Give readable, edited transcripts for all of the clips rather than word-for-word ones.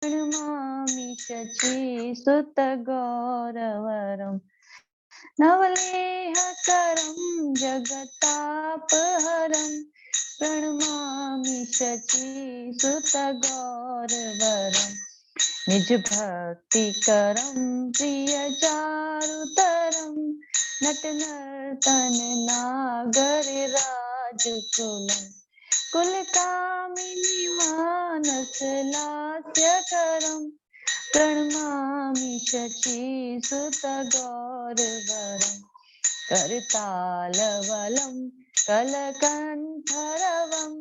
प्रणमामि शचीसुत गौरवरं नवलेहकरं जगतापहरं प्रणमामि शचीसुत गौरवरं निज भक्ति करम प्रिय चारुतरम नट नर्तन नागर राजकुलम कुल कामिनी मानस लास्य करम प्रणमामि शची सुत गौरवरम करतालवलं कलकण्ठरवं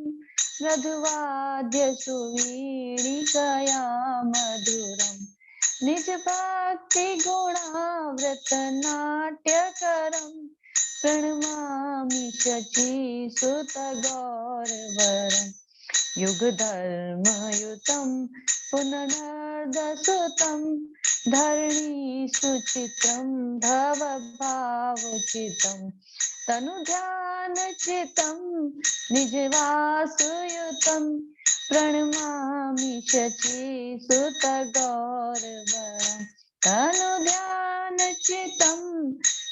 मृदुवाद्य सुवीणिकया मधुरम् निज भक्ति गुणावृत नाट्यकरं प्रणमामि शचीसुत गौरवरम् युगधर्मयुतं पुनर्दसुतं धरणीसुचित्रं भवभावचितं तनुध्यानचितं निजवासुयुतं प्रणमामि शचीसुत गौरवरं तनुध्यानचितं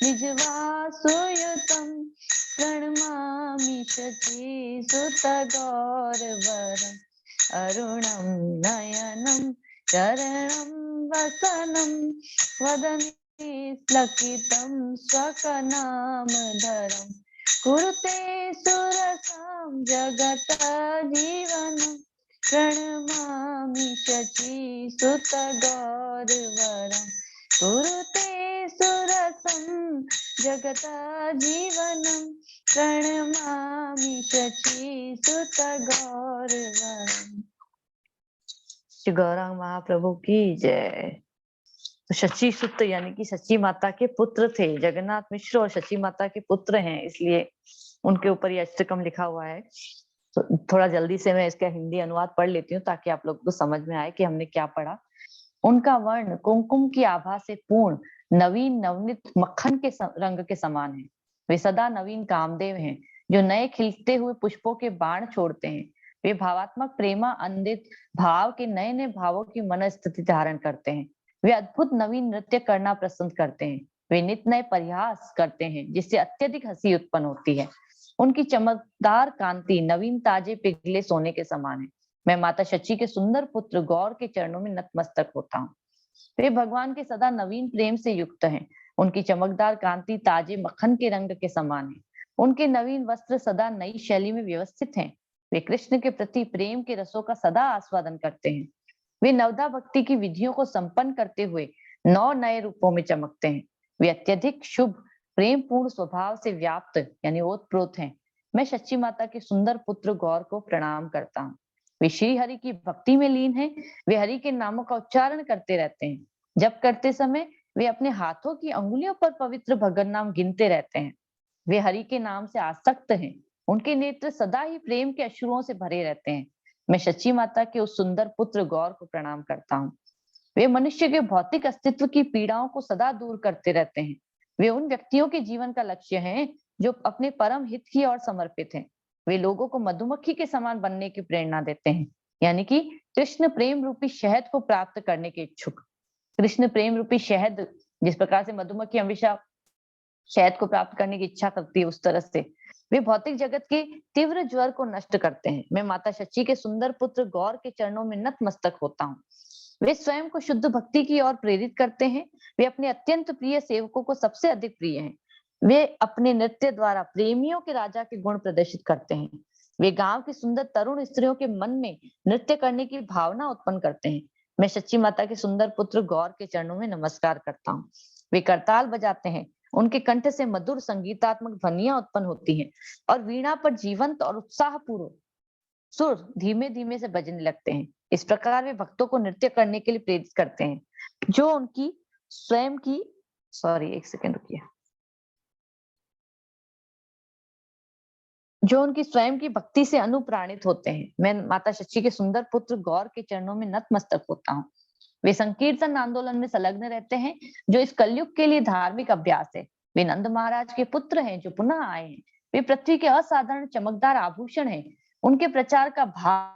निजवासुयुतं प्रणमामि शचीसुत गौरवरम् अरुणं नयनं चरणं वसनं वदने लकितं स्वकनामधरं कुरुते सुरसां जगत जीवनं प्रणमामि शचीसुत गौरवरं कुरुते सुरसं जगत जीवनं प्रणमामि शचीसुत गौरवरं। श्री गौरांग महाप्रभु की जय। तो शची सुत यानी कि शची माता के पुत्र थे। जगन्नाथ मिश्र और शची माता के पुत्र हैं, इसलिए उनके ऊपर ये अष्टकम लिखा हुआ है। तो थोड़ा जल्दी से मैं इसका हिंदी अनुवाद पढ़ लेती हूँ ताकि आप लोगों को समझ में आए कि हमने क्या पढ़ा। उनका वर्ण कुमकुम की आभा से पूर्ण नवीन नवनीत मक्खन के रंग के समान है। वे सदा नवीन कामदेव हैं जो नए खिलते हुए पुष्पों के बाण छोड़ते हैं। वे भावात्मक प्रेमा अंदित भाव के नए नए भावों की मन स्थिति धारण करते हैं। वे अद्भुत नवीन नृत्य करना पसंद करते हैं। वे नित नए प्रयास करते हैं जिससे अत्यधिक हंसी उत्पन्न होती है। उनकी चमकदार कांति नवीन ताजे पिघले सोने के समान है। मैं माता शची के सुंदर पुत्र गौर के चरणों में नतमस्तक होता हूँ। वे भगवान के सदा नवीन प्रेम से युक्त हैं। उनकी चमकदार कांति ताजे मक्खन के रंग के समान है। उनके नवीन वस्त्र सदा नई शैली में व्यवस्थित हैं। वे कृष्ण के प्रति प्रेम के रसों का सदा आस्वादन करते हैं। वे नवदा भक्ति की विधियों को संपन्न करते हुए 9 नए रूपों में चमकते हैं। वे अत्यधिक शुभ प्रेम पूर्ण स्वभाव से व्याप्त यानी ओतप्रोत हैं। मैं शची माता के सुंदर पुत्र गौर को प्रणाम करता हूँ। वे श्री हरि की भक्ति में लीन हैं। वे हरि के नामों का उच्चारण करते रहते हैं। जब करते समय वे अपने हाथों की अंगुलियों पर पवित्र भगवान नाम गिनते रहते हैं। वे हरि के नाम से आसक्त हैं। उनके नेत्र सदा ही प्रेम के अश्रुओं से भरे रहते हैं। मैं शची माता के उस सुंदर पुत्र गौर को प्रणाम करता हूँ। वे मनुष्य के भौतिक अस्तित्व की पीड़ाओं को सदा दूर करते रहते हैं। वे उन व्यक्तियों के जीवन का लक्ष्य हैं जो अपने परम हित की ओर समर्पित हैं। वे लोगों को मधुमक्खी के समान बनने की प्रेरणा देते हैं, यानी कि कृष्ण प्रेम रूपी शहद को प्राप्त करने के इच्छुक। कृष्ण प्रेम रूपी शहद, जिस प्रकार से मधुमक्खी हमेशा शहद को प्राप्त करने की इच्छा करती है, उस तरह से वे भौतिक जगत के तीव्र ज्वर को नष्ट करते हैं। मैं माता शची के सुंदर पुत्र गौर के चरणों में नतमस्तक होता हूँ। वे स्वयं को शुद्ध भक्ति की ओर प्रेरित करते हैं। वे अपने अत्यंत प्रिय सेवकों को सबसे अधिक प्रिय हैं। वे अपने नृत्य द्वारा प्रेमियों के राजा के गुण प्रदर्शित करते हैं। वे गांव की सुंदर तरुण स्त्रियों के मन में नृत्य करने की भावना उत्पन्न करते हैं। मैं सच्ची माता के सुंदर पुत्र गौर के चरणों में नमस्कार करता हूँ। वे करताल बजाते हैं। उनके कंठ से मधुर संगीतात्मक ध्वनियां उत्पन्न होती हैं और वीणा पर जीवंत और उत्साहपूर्वक सुर धीमे धीमे से बजने लगते हैं। इस प्रकार वे भक्तों को नृत्य करने के लिए प्रेरित करते हैं जो उनकी स्वयं की एक सेकेंड रुकिए जो उनकी स्वयं की भक्ति से अनुप्राणित होते हैं। मैं माता शची के सुंदर पुत्र गौर के चरणों में नतमस्तक होता हूँ। वे संकीर्तन आंदोलन में संलग्न रहते हैं जो इस कलयुग के लिए धार्मिक अभ्यास है। वे नंद महाराज के पुत्र हैं जो पुनः आए हैं। वे पृथ्वी के असाधारण चमकदार आभूषण हैं। उनके प्रचार का भाव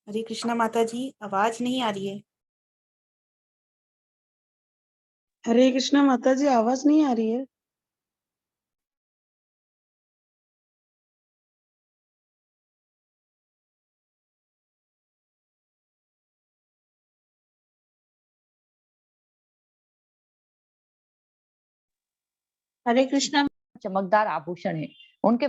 हरे कृष्णा माता जी, आवाज नहीं आ रही है। हरे कृष्णा माता जी, आवाज नहीं आ रही है। हरे कृष्णा चमकदार आभूषण है। उनके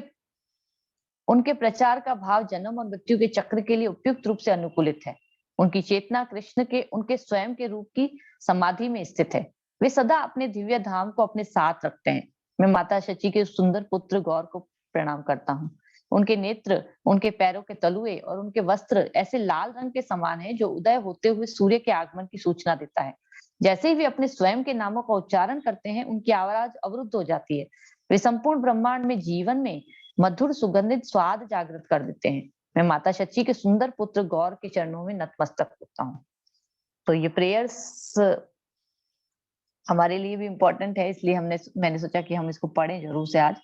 उनके प्रचार का भाव जन्म और मृत्यु के चक्र के लिए उपयुक्त रूप से अनुकूलित है। उनकी चेतना कृष्ण के उनके स्वयं के रूप की समाधि में स्थित है। वे सदा अपने दिव्य धाम को अपने साथ रखते हैं। मैं माता शची के सुंदर पुत्र गौर को प्रणाम करता हूँ। उनके नेत्र, उनके पैरों के तलुए और उनके वस्त्र ऐसे लाल रंग के समान है जो उदय होते हुए सूर्य के आगमन की सूचना देता है। जैसे ही वे अपने स्वयं के नामों का उच्चारण करते हैं, उनकी आवाज अवरुद्ध हो जाती है। वे संपूर्ण ब्रह्मांड में जीवन में मधुर सुगंधित स्वाद जागृत कर देते हैं। मैं माता शची के सुंदर पुत्र गौर के चरणों में नतमस्तक होता हूँ। तो ये प्रेयर्स हमारे लिए भी इम्पोर्टेंट है, इसलिए मैंने सोचा कि हम इसको पढ़ें जरूर से आज।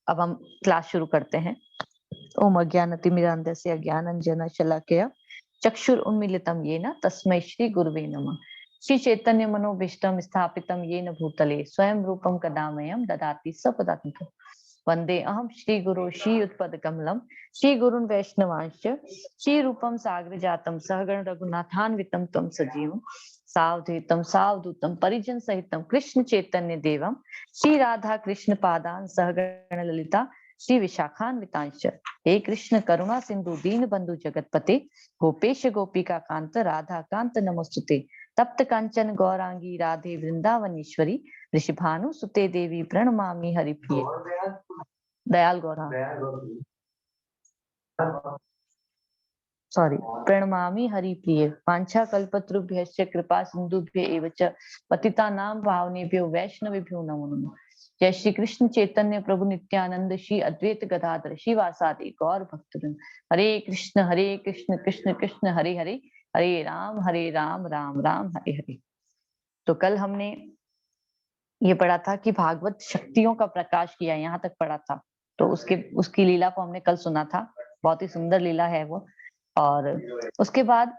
अब हम क्लास शुरू करते हैं। ओम अज्ञानतिमिरान्धस्य ज्ञानांजन शलाकया चक्षुरुन्मीलितं येन तस्मै श्री गुरुवे नमः। श्री चैतन्य मनोभीष्टं स्थापितं येन भूतले स्वयं रूपं कदा मह्यं ददाति सपदान्तिकम्। वंदे अहम श्री गुरु श्री युत्पद कमलम श्री गुरुन् वैष्णवांश्च श्री रूपम साग्र जातम सहगण रघुनाथान्वितम तम सजीवम सावधूतम सावधूतम परिजन सहितम कृष्ण चैतन्य देवम श्री राधा कृष्ण पादान सहगण ललिता श्री विशाखान्वितांश्च। हे कृष्ण करुणा सिंधु दीन बंधु जगतपते गोपेश गोपिका कांत राधा कांत नमोस्तुते। तप्त कांचन गौरांगी राधे वृंदावनीश्वरी ऋषभानु सुते देवी प्रणमामि हरिप्रिय। दयाल गौरा सॉरी प्रणमामि हरिप्रिय। वांछा कल्पतरुभ्यश्च कृपा सिंधुभ्य एव च पतितानां पावनेभ्यो वैष्णवेभ्यो नमो नमः। जय श्री कृष्ण चैतन्य प्रभु नित्यानंद श्री अद्वैत गदाधर शिवासादि गौर भक्तवृंद। हरे कृष्ण कृष्ण कृष्ण हरे हरे, हरे राम राम राम हरे हरे। तो कल हमने ये पढ़ा था कि भागवत शक्तियों का प्रकाश किया, यहाँ तक पढ़ा था। तो उसकी लीला को हमने कल सुना था। बहुत ही सुंदर लीला है वो। और उसके बाद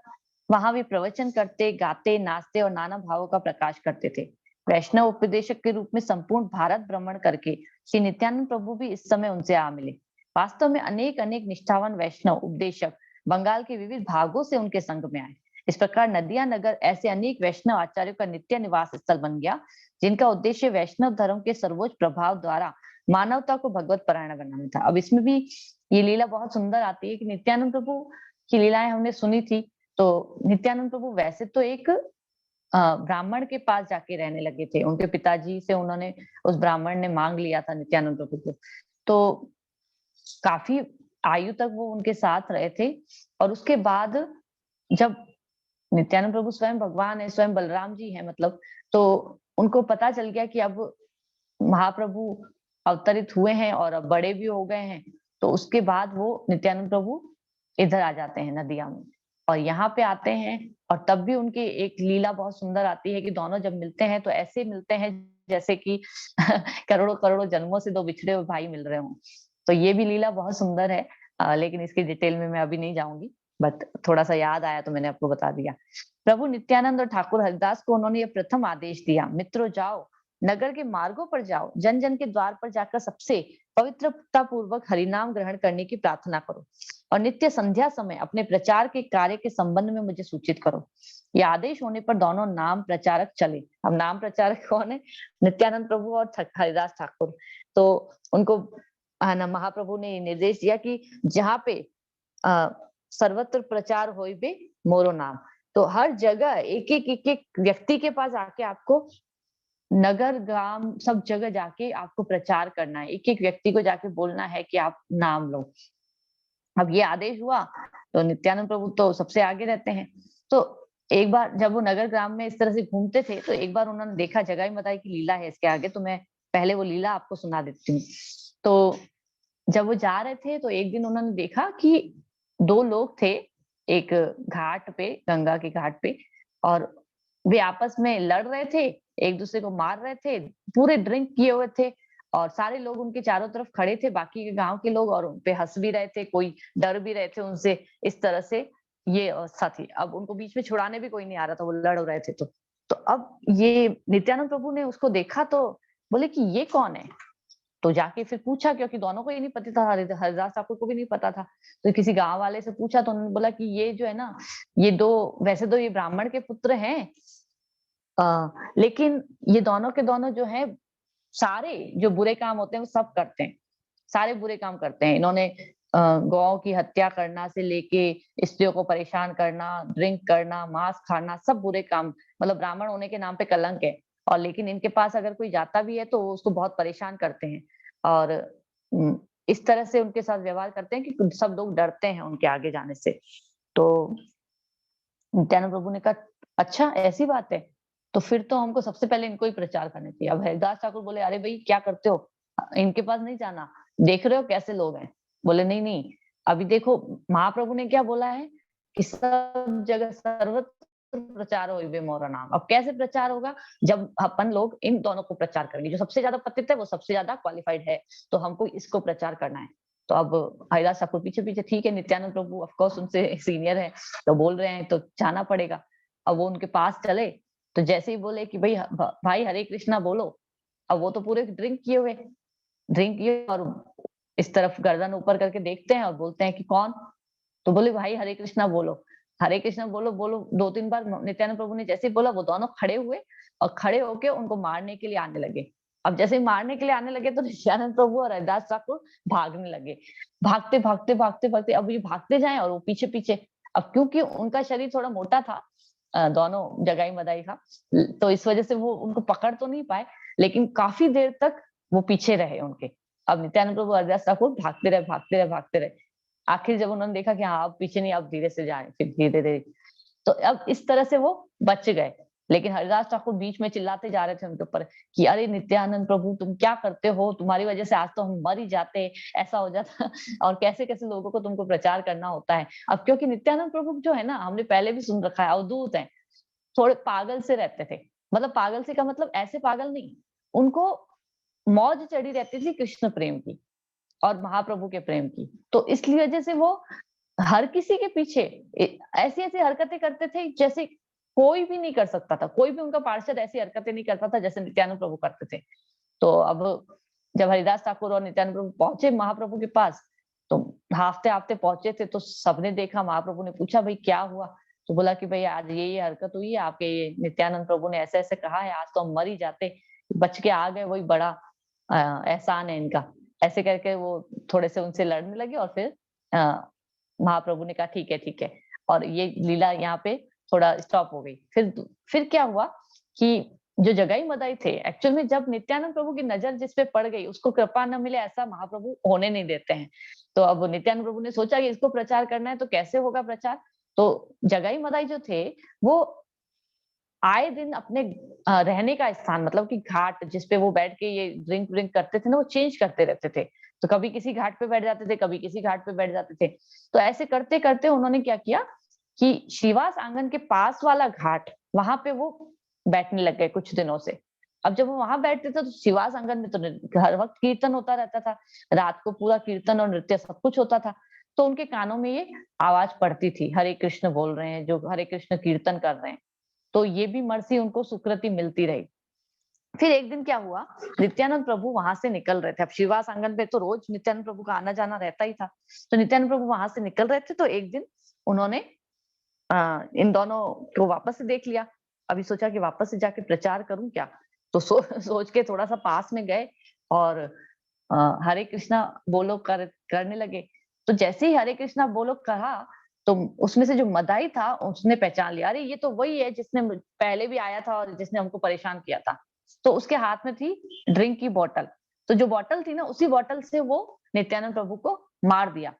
वहां भी प्रवचन करते, गाते, नाचते और नाना भावों का प्रकाश करते थे। वैष्णव उपदेशक के रूप में संपूर्ण भारत भ्रमण करके श्री नित्यानंद प्रभु भी इस समय उनसे आ मिले। वास्तव में अनेक अनेक निष्ठावान वैष्णव उपदेशक बंगाल के विविध भागों से उनके संग में आए। इस प्रकार नदिया नगर ऐसे अनेक वैष्णव आचार्यों का नित्य निवास स्थल बन गया, जिनका उद्देश्य वैष्णव धर्म के सर्वोच्च प्रभाव द्वारा मानवता को भगवत परायण बनाना था। अब इसमें भी ये लीला बहुत सुंदर आती है कि नित्यानंद प्रभु की लीलाएं हमने सुनी थी। तो नित्यानंद प्रभु वैसे तो एक ब्राह्मण के पास जाके रहने लगे थे। उनके पिताजी से उन्होंने, उस ब्राह्मण ने मांग लिया था नित्यानंद प्रभु को। तो काफी आयु तक वो उनके साथ रहे थे। और उसके बाद जब नित्यानंद प्रभु स्वयं भगवान है, स्वयं बलराम जी है मतलब, तो उनको पता चल गया कि अब महाप्रभु अवतरित हुए हैं और अब बड़े भी हो गए हैं। तो उसके बाद वो नित्यानंद प्रभु इधर आ जाते हैं नदिया में और यहाँ पे आते हैं। और तब भी उनकी एक लीला बहुत सुंदर आती है कि दोनों जब मिलते हैं तो ऐसे मिलते हैं जैसे कि करोड़ों करोड़ों जन्मों से दो बिछड़े हुए भाई मिल रहे हों। तो ये भी लीला बहुत सुंदर है। लेकिन इसकी डिटेल में मैं अभी नहीं जाऊंगी, बट थोड़ा सा याद आया तो मैंने आपको बता दिया। प्रभु नित्यानंद और ठाकुर हरिदास को उन्होंने ये प्रथम आदेश दिया, मित्रों जाओ, नगर के मार्गों पर जाओ, जन जन के द्वार पर जाकर सबसे पवित्रता पूर्वक हरिनाम ग्रहण करने की प्रार्थना करो और नित्य संध्या समय अपने प्रचार के कार्य के संबंध में मुझे सूचित करो। यह आदेश होने पर दोनों नाम प्रचारक चले। अब नाम प्रचारक कौन है? नित्यानंद प्रभु और हरिदास ठाकुर। तो उनको महाप्रभु ने निर्देश दिया कि जहाँ पे सर्वत्र प्रचार होई बे मोरो नाम। तो हर जगह एक एक व्यक्ति के पास आके आपको नगर ग्राम सब जगह जाके आपको प्रचार करना है। एक एक व्यक्ति को जाके बोलना है कि आप नाम लो। अब ये आदेश हुआ तो नित्यानंद प्रभु तो सबसे आगे रहते हैं। तो एक बार जब वो नगर ग्राम में इस तरह से घूमते थे तो एक बार उन्होंने देखा, जगह ही बताई कि लीला है इसके आगे, तो मैं पहले वो लीला आपको सुना देती हूँ। तो जब वो जा रहे थे तो एक दिन उन्होंने देखा कि दो लोग थे एक घाट पे, गंगा के घाट पे, और वे आपस में लड़ रहे थे, एक दूसरे को मार रहे थे, पूरे ड्रिंक किए हुए थे और सारे लोग उनके चारों तरफ खड़े थे, बाकी के गांव के लोग, और उन पे हंस भी रहे थे, कोई डर भी रहे थे उनसे। इस तरह से ये अवस्था थी। अब उनको बीच में छुड़ाने भी कोई नहीं आ रहा था, वो लड़ रहे थे। तो अब ये नित्यानंद प्रभु ने उसको देखा तो बोले कि ये कौन है। तो जाके फिर पूछा, क्योंकि दोनों को ही नहीं पता था, हरिदास ठाकुर को भी नहीं पता था। तो किसी गांव वाले से पूछा, तो उन्होंने बोला कि ये जो है ना, ये दो, वैसे तो ये ब्राह्मण के पुत्र हैं, लेकिन ये दोनों के दोनों जो है, सारे जो बुरे काम होते हैं वो सब करते हैं, सारे बुरे काम करते हैं। इन्होंने गौ की हत्या करना से लेके स्त्रियों को परेशान करना, ड्रिंक करना, मांस खाना, सब बुरे काम। मतलब ब्राह्मण होने के नाम पे कलंक है। और लेकिन इनके पास अगर कोई जाता भी है तो वो उसको बहुत परेशान करते हैं। और इस तरह से उनके साथ व्यवहार करते हैं कि सब लोग डरते हैं उनके आगे जाने से। तो नित्यानंद प्रभु ने कहा, अच्छा ऐसी बात है, तो फिर तो हमको सबसे पहले इनको ही प्रचार करना चाहिए। अब हरिदास ठाकुर बोले, अरे भाई क्या करते हो, इनके पास नहीं जाना, देख रहे हो कैसे लोग हैं। बोले नहीं नहीं, अभी देखो महाप्रभु ने क्या बोला है कि सब जगह सर्वत्र प्रचार हो मोरा नाम। अब कैसे प्रचार होगा, जब अपन लोग इन दोनों को प्रचार करेंगे, जो सबसे ज्यादा पतित है वो सबसे ज्यादा क्वालिफाइड है, तो हमको इसको प्रचार करना है। तो अब हरिदास ठाकुर पीछे पीछे, ठीक है, नित्यानंद प्रभु ऑफकोर्स उनसे सीनियर है, तो बोल रहे हैं तो जाना पड़ेगा। अब वो उनके पास चले, तो जैसे ही बोले कि भाई हरे कृष्णा बोलो, अब वो तो पूरे ड्रिंक किए और इस तरफ गर्दन ऊपर करके देखते हैं और बोलते हैं कि कौन। तो बोले भाई हरे कृष्णा बोलो, हरे कृष्णा बोलो बोलो। 2-3 बार नित्यानंद प्रभु ने जैसे ही बोला, वो दोनों खड़े हुए और खड़े होके उनको मारने के लिए आने लगे। अब जैसे ही मारने के लिए आने लगे तो नित्यानंद प्रभु और हरिदास ठाकुर भागने लगे, भागते भागते भागते भागते। अब ये भागते जाए और वो पीछे पीछे। अब क्योंकि उनका शरीर थोड़ा मोटा था, दोनों जगाई मदाई था, तो इस वजह से वो उनको पकड़ तो नहीं पाए, लेकिन काफी देर तक वो पीछे रहे उनके। अब नित्यानंद प्रभु हरिदास ठाकुर भागते रहे भागते रहे भागते रहे। आखिर जब उन्होंने देखा कि हाँ अब पीछे नहीं, अब धीरे से जाए, फिर धीरे धीरे, तो अब इस तरह से वो बच गए। लेकिन हरिदास ठाकुर बीच में चिल्लाते जा रहे थे उनके ऊपर कि अरे नित्यानंद प्रभु तुम क्या करते हो, तुम्हारी वजह से आज तो हम मर ही जाते, ऐसा हो जाता और कैसे कैसे लोगों को तुमको प्रचार करना होता है। अब क्योंकि नित्यानंद प्रभु जो है ना, हमने पहले भी सुन रखा है, अवधूत है, थोड़े पागल से रहते थे। मतलब पागल से का मतलब ऐसे पागल नहीं, उनको मौज चढ़ी रहती थी कृष्ण प्रेम की और महाप्रभु के प्रेम की। तो इसलिए वजह से वो हर किसी के पीछे ऐसी ऐसी हरकतें करते थे जैसे कोई भी नहीं कर सकता था, कोई भी उनका पार्षद ऐसी हरकतें नहीं करता था जैसे नित्यानंद प्रभु करते थे। तो अब जब हरिदास ठाकुर और नित्यानंद प्रभु पहुंचे महाप्रभु के पास, तो हाफते हाफते पहुंचे थे, तो सबने देखा, महाप्रभु ने पूछा भाई क्या हुआ। तो बोला कि भाई आज ये हरकत हुई है, आपके ये नित्यानंद प्रभु ने ऐसे ऐसे कहा है, आज तो हम मर ही जाते, बच के आ गए, वही बड़ा एहसान है इनका। ऐसे करके वो थोड़े से उनसे लड़ने लगे और फिर महाप्रभु ने कहा ठीक है। और ये लीला यहाँ पे थोड़ा स्टॉप हो गई। फिर क्या हुआ कि जो जगाई मदाई थे, एक्चुअल में जब नित्यानंद प्रभु की नजर जिस पे पड़ गई उसको कृपा न मिले, ऐसा महाप्रभु होने नहीं देते हैं। तो अब नित्यानंद प्रभु ने सोचा कि इसको प्रचार करना है, तो कैसे होगा प्रचार। तो जगाई मदाई जो थे वो आए दिन अपने रहने का स्थान, मतलब कि घाट जिसपे वो बैठ के ये ड्रिंक व्रिंक करते थे ना, वो चेंज करते रहते थे। तो कभी किसी घाट पे बैठ जाते थे, कभी किसी घाट पे बैठ जाते थे। तो ऐसे करते करते उन्होंने क्या किया कि श्रीवास आंगन के पास वाला घाट, वहां पे वो बैठने लग गए कुछ दिनों से। अब जब वो वहां बैठते थे तो श्रीवास आंगन में तो हर वक्त कीर्तन होता रहता था, रात को पूरा कीर्तन और नृत्य सब कुछ होता था। तो उनके कानों में ये आवाज पड़ती थी, हरे कृष्ण बोल रहे हैं, जो हरे कृष्ण कीर्तन कर रहे हैं। तो ये भी मर्सी उनको सुकृति मिलती रही। फिर एक दिन क्या हुआ, नित्यानंद प्रभु वहां से निकल रहे थे। अब श्रीवास आंगन पे तो रोज नित्यानंद प्रभु का आना जाना रहता ही था। तो नित्यानंद प्रभु वहां से निकल रहे थे, तो एक दिन उन्होंने इन दोनों को वापस से देख लिया। अभी सोचा कि वापस से जाके प्रचार करूं क्या। तो सोच के थोड़ा सा पास में गए और हरे कृष्णा बोलो करने लगे। तो जैसे ही हरे कृष्णा बोलो कहा, तो उसमें से जो मदाई था उसने पहचान लिया, अरे ये तो वही है जिसने पहले भी आया था और जिसने हमको परेशान किया था। तो उसके हाथ में थी ड्रिंक की बोतल। तो जो बोतल थी ना, उसी बोतल से वो नित्यानंद प्रभु को मार दिया।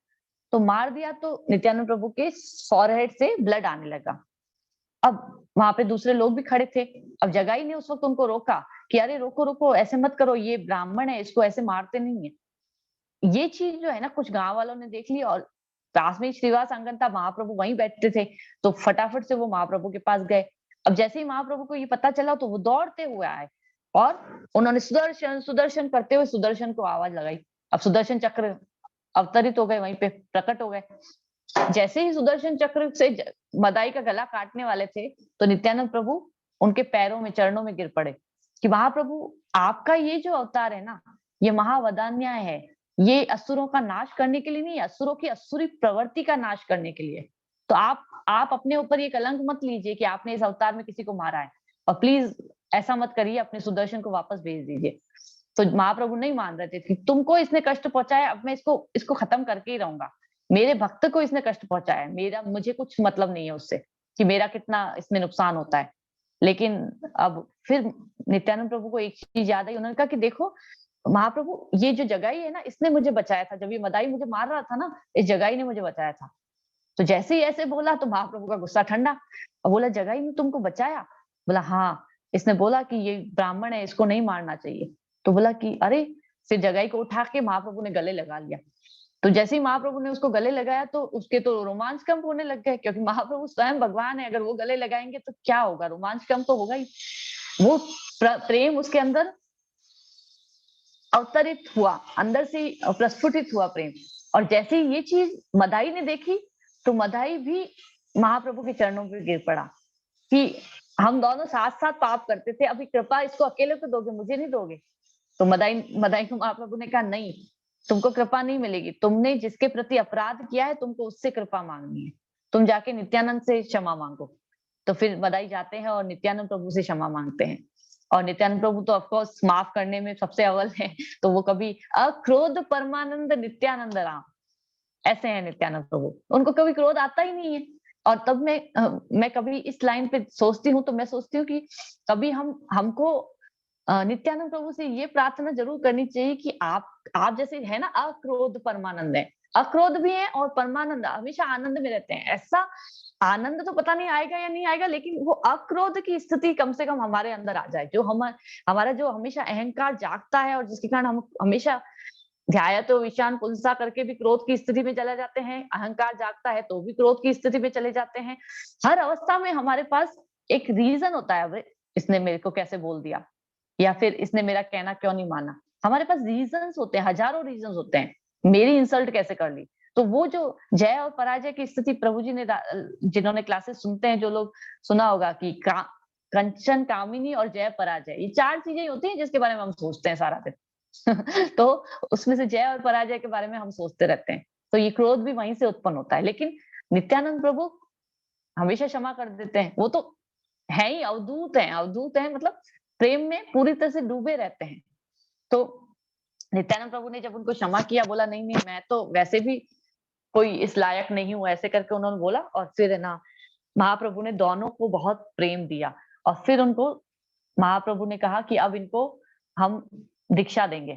तो मार दिया तो नित्यानंद प्रभु के फॉरहेड से ब्लड आने लगा। अब वहां पे दूसरे लोग भी खड़े थे। अब जगाई ने उस वक्त उनको रोका कि अरे रोको रोको, ऐसे मत करो, ये ब्राह्मण है, इसको ऐसे मारते नहीं है। ये चीज जो है ना, कुछ गांव वालों ने देख ली, और पास में ही श्रीवास आंगन था, महाप्रभु वहीं बैठते थे। तो फटाफट से वो महाप्रभु के पास गए। अब जैसे ही महाप्रभु को ये पता चला तो वो दौड़ते हुए आए और उन्होंने सुदर्शन सुदर्शन करते हुए सुदर्शन को आवाज लगाई। अब सुदर्शन चक्र अवतरित हो गए, वहीं पे प्रकट हो गए। जैसे ही सुदर्शन चक्र से मदाई का गला काटने वाले थे, तो नित्यानंद प्रभु उनके पैरों में, चरणों में गिर पड़े कि महाप्रभु, आपका ये जो अवतार है ना, ये महावदान्याय है, ये असुरों का नाश करने के लिए नहीं, असुरों की असुरी प्रवृत्ति का नाश करने के लिए। तो आप अपने ऊपर ये कलंक मत लीजिए कि आपने इस अवतार में किसी को मारा है, और प्लीज ऐसा मत करिए, अपने सुदर्शन को वापस भेज दीजिए। तो महाप्रभु नहीं मान रहे थे कि तुमको इसने कष्ट पहुंचाया, अब मैं इसको खत्म करके ही रहूंगा। मेरे भक्त को इसने कष्ट पहुंचाया है, मुझे कुछ मतलब नहीं है उससे कि मेरा कितना इसमें नुकसान होता है। लेकिन अब फिर नित्यानंद प्रभु को एक चीज याद आई, उन्होंने कहा कि देखो महाप्रभु, ये जो जगाई है ना, इसने मुझे बचाया था, जब ये मदाई मुझे मार रहा था ना, इस जगाई ने मुझे बचाया था। तो जैसे ही ऐसे बोला तो महाप्रभु का गुस्सा ठंडा, और बोला जगाई ने तुमको बचाया? बोला हाँ, इसने बोला कि ये ब्राह्मण है, इसको नहीं मारना चाहिए। तो बोला कि अरे, फिर जगाई को उठा के महाप्रभु ने गले लगा लिया। तो जैसे ही महाप्रभु ने उसको गले लगाया तो उसके तो रोमांच कंप होने लग गए, क्योंकि महाप्रभु स्वयं भगवान है, अगर वो गले लगाएंगे तो क्या होगा, रोमांच कंप तो होगा ही। वो प्रेम उसके अंदर अवतरित हुआ, अंदर से प्रस्फुटित हुआ प्रेम। और जैसे ही ये चीज मदाई ने देखी, तो मदाई भी महाप्रभु के चरणों पर गिर पड़ा कि हम दोनों साथ साथ पाप करते थे, अभी कृपा इसको अकेले को दोगे, मुझे नहीं दोगे? तो मदाई को महाप्रभु ने कहा नहीं, तुमको कृपा नहीं मिलेगी, तुमने जिसके प्रति अपराध किया है तुमको उससे कृपा मांगनी है, तुम जाके नित्यानंद से क्षमा मांगो। तो फिर मदाई जाते हैं और नित्यानंद प्रभु से क्षमा मांगते हैं। और नित्यानंद प्रभु तो ऑफकोर्स माफ करने में सबसे अव्वल है, तो वो कभी अक्रोध परमानंद नित्यानंद राम, ऐसे हैं नित्यानंद प्रभु, उनको कभी क्रोध आता ही नहीं है। और तब मैं कभी इस लाइन पे सोचती हूँ, तो मैं सोचती हूँ कि कभी हमको नित्यानंद प्रभु से ये प्रार्थना जरूर करनी चाहिए कि आप जैसे है ना, अक्रोध परमानंद है, अक्रोध भी है और परमानंद, हमेशा आनंद में रहते हैं। ऐसा आनंद तो पता नहीं आएगा या नहीं आएगा, लेकिन वो अक्रोध की स्थिति कम से कम हमारे अंदर आ जाए, जो हमारा जो हमेशा अहंकार जागता है और जिसके कारण हम हमेशा ध्याया तो विषान पुंसा करके भी क्रोध की स्थिति में चले जाते हैं, अहंकार जागता है तो भी क्रोध की स्थिति में चले जाते हैं। हर अवस्था में हमारे पास एक रीजन होता है, अरे इसने मेरे को कैसे बोल दिया, या फिर इसने मेरा कहना क्यों नहीं माना। हमारे पास रीजंस होते हैं, हजारों रीजंस होते हैं, मेरी इंसल्ट कैसे कर ली। तो वो जो जय और पराजय की स्थिति प्रभु जी ने, जिन्होंने क्लासेस सुनते हैं, जो लोग सुना होगा कि कंचन कामिनी और जय पराजय, ये चार चीजें होती हैं जिसके बारे में हम सोचते हैं सारा दिन। तो उसमें से जय और पराजय के बारे में हम सोचते रहते हैं, तो ये क्रोध भी वहीं से उत्पन्न होता है। लेकिन नित्यानंद प्रभु हमेशा क्षमा कर देते हैं, वो तो है ही अवधूत है, अवधूत है मतलब प्रेम में पूरी तरह से डूबे रहते हैं। तो नित्यानंद प्रभु ने जब उनको क्षमा किया, बोला नहीं नहीं, मैं तो वैसे भी कोई इस लायक नहीं हूं, ऐसे करके उन्होंने बोला। और फिर है ना, महाप्रभु ने दोनों को बहुत प्रेम दिया, और फिर उनको महाप्रभु ने कहा कि अब इनको हम दीक्षा देंगे।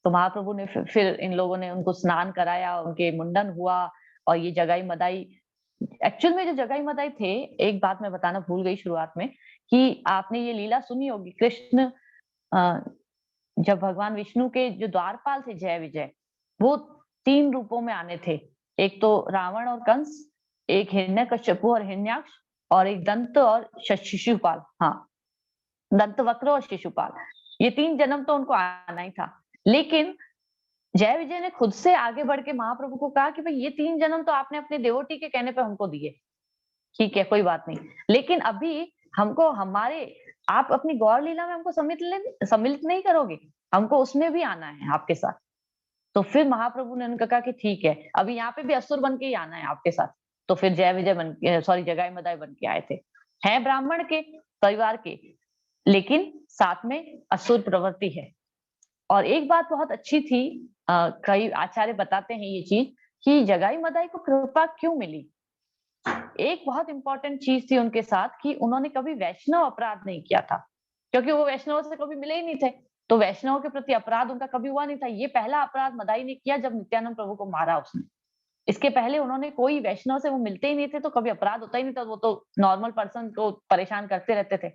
तो महाप्रभु ने फिर इन लोगों ने उनको स्नान कराया, उनके मुंडन हुआ, और ये जगाई मदाई, एक्चुअल में जो जगाई मदाई थे, एक बात मैं बताना भूल गई शुरुआत में, कि आपने ये लीला सुनी होगी, कृष्ण जब भगवान विष्णु के जो द्वारपाल थे जय विजय, वो 3 रूपों में आने थे, एक तो रावण और कंस, एक हिरण्यकश्यपु और हिरण्याक्ष, और एक दंत और शिशुपाल, हाँ दंत वक्र और शिशुपाल। ये 3 जन्म तो उनको आना ही था। लेकिन जय विजय ने खुद से आगे बढ़ के महाप्रभु को कहा कि भाई ये 3 जन्म तो आपने अपने देवोटी के कहने पे हमको दिए, ठीक है कोई बात नहीं, लेकिन अभी हमको आप अपनी गौर लीला में हमको सम्मिलित नहीं करोगे, हमको उसमें भी आना है आपके साथ। तो फिर महाप्रभु ने उनका कहा कि ठीक है, अभी यहाँ पे भी असुर बन के ही आना है आपके साथ। तो फिर जय विजय जगाई मदाई बन के आए थे, हैं ब्राह्मण के परिवार के, लेकिन साथ में असुर प्रवृत्ति है। और एक बात बहुत अच्छी थी, कई आचार्य बताते हैं ये चीज, कि जगाई मदाई को कृपा क्यों मिली। एक बहुत इंपॉर्टेंट चीज थी उनके साथ, कि उन्होंने कभी वैष्णव अपराध नहीं किया था, क्योंकि वो वैष्णव से कभी मिले ही नहीं थे, तो वैष्णव के प्रति अपराध उनका कभी हुआ नहीं था। ये पहला अपराध मदाई ने किया जब नित्यानंद प्रभु को मारा उसने। इसके पहले उन्होंने कोई वैष्णव से वो मिलते ही नहीं थे, तो कभी अपराध होता ही नहीं था, वो तो नॉर्मल पर्सन को परेशान करते रहते थे।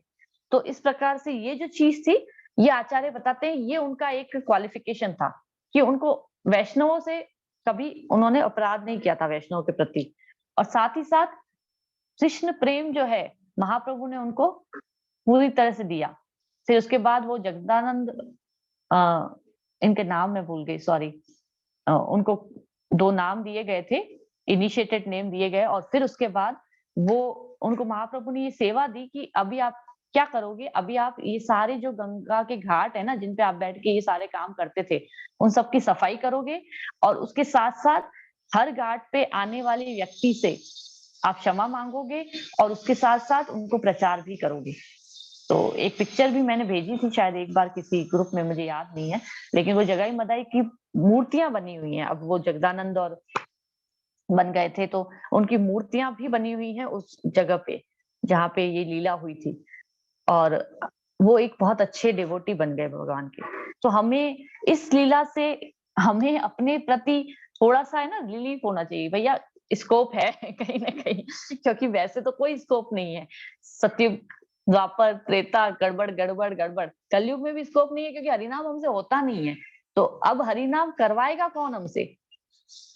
तो इस प्रकार से ये जो चीज थी, ये आचार्य बताते हैं, ये उनका एक क्वालिफिकेशन था कि उनको वैष्णवों से कभी उन्होंने अपराध नहीं किया था वैष्णव के प्रति। और साथ ही साथ कृष्ण प्रेम जो है, महाप्रभु ने उनको पूरी तरह से दिया। फिर उसके बाद वो जगदानंद, इनके नाम मैं भूल गई, सॉरी, उनको 2 नाम दिए गए थे, इनिशिएटेड नेम दिए गए, और फिर उसके बाद वो उनको महाप्रभु ने ये सेवा दी कि अभी आप क्या करोगे, अभी आप ये सारे जो गंगा के घाट है ना, जिन पे आप बैठ के ये सारे काम करते थे, उन सब की सफाई करोगे, और उसके साथ-साथ हर घाट पे आने वाले व्यक्ति से आप क्षमा मांगोगे, और उसके साथ-साथ उनको प्रचार भी करोगे। तो एक पिक्चर भी मैंने भेजी थी शायद एक बार किसी ग्रुप में, मुझे याद नहीं है, लेकिन वो जगाई मदाई की मूर्तियां बनी हुई हैं। अब वो जगदानंद और बन गए थे, तो उनकी मूर्तियां भी बनी हुई हैं उस जगह पे जहाँ पे ये लीला हुई थी, और वो एक बहुत अच्छे डिवोटी बन गए भगवान के। तो हमें इस लीला से हमें अपने प्रति थोड़ा सा है ना रिलीफ होना चाहिए, भैया स्कोप है कहीं ना कहीं, क्योंकि वैसे तो कोई स्कोप नहीं है। सत्युग, द्वापर, त्रेता, गड़बड़ गड़बड़ गड़बड़, कलयुग में भी स्कोप नहीं है, क्योंकि हरिनाम हमसे होता नहीं है। तो अब हरिनाम करवाएगा कौन हमसे?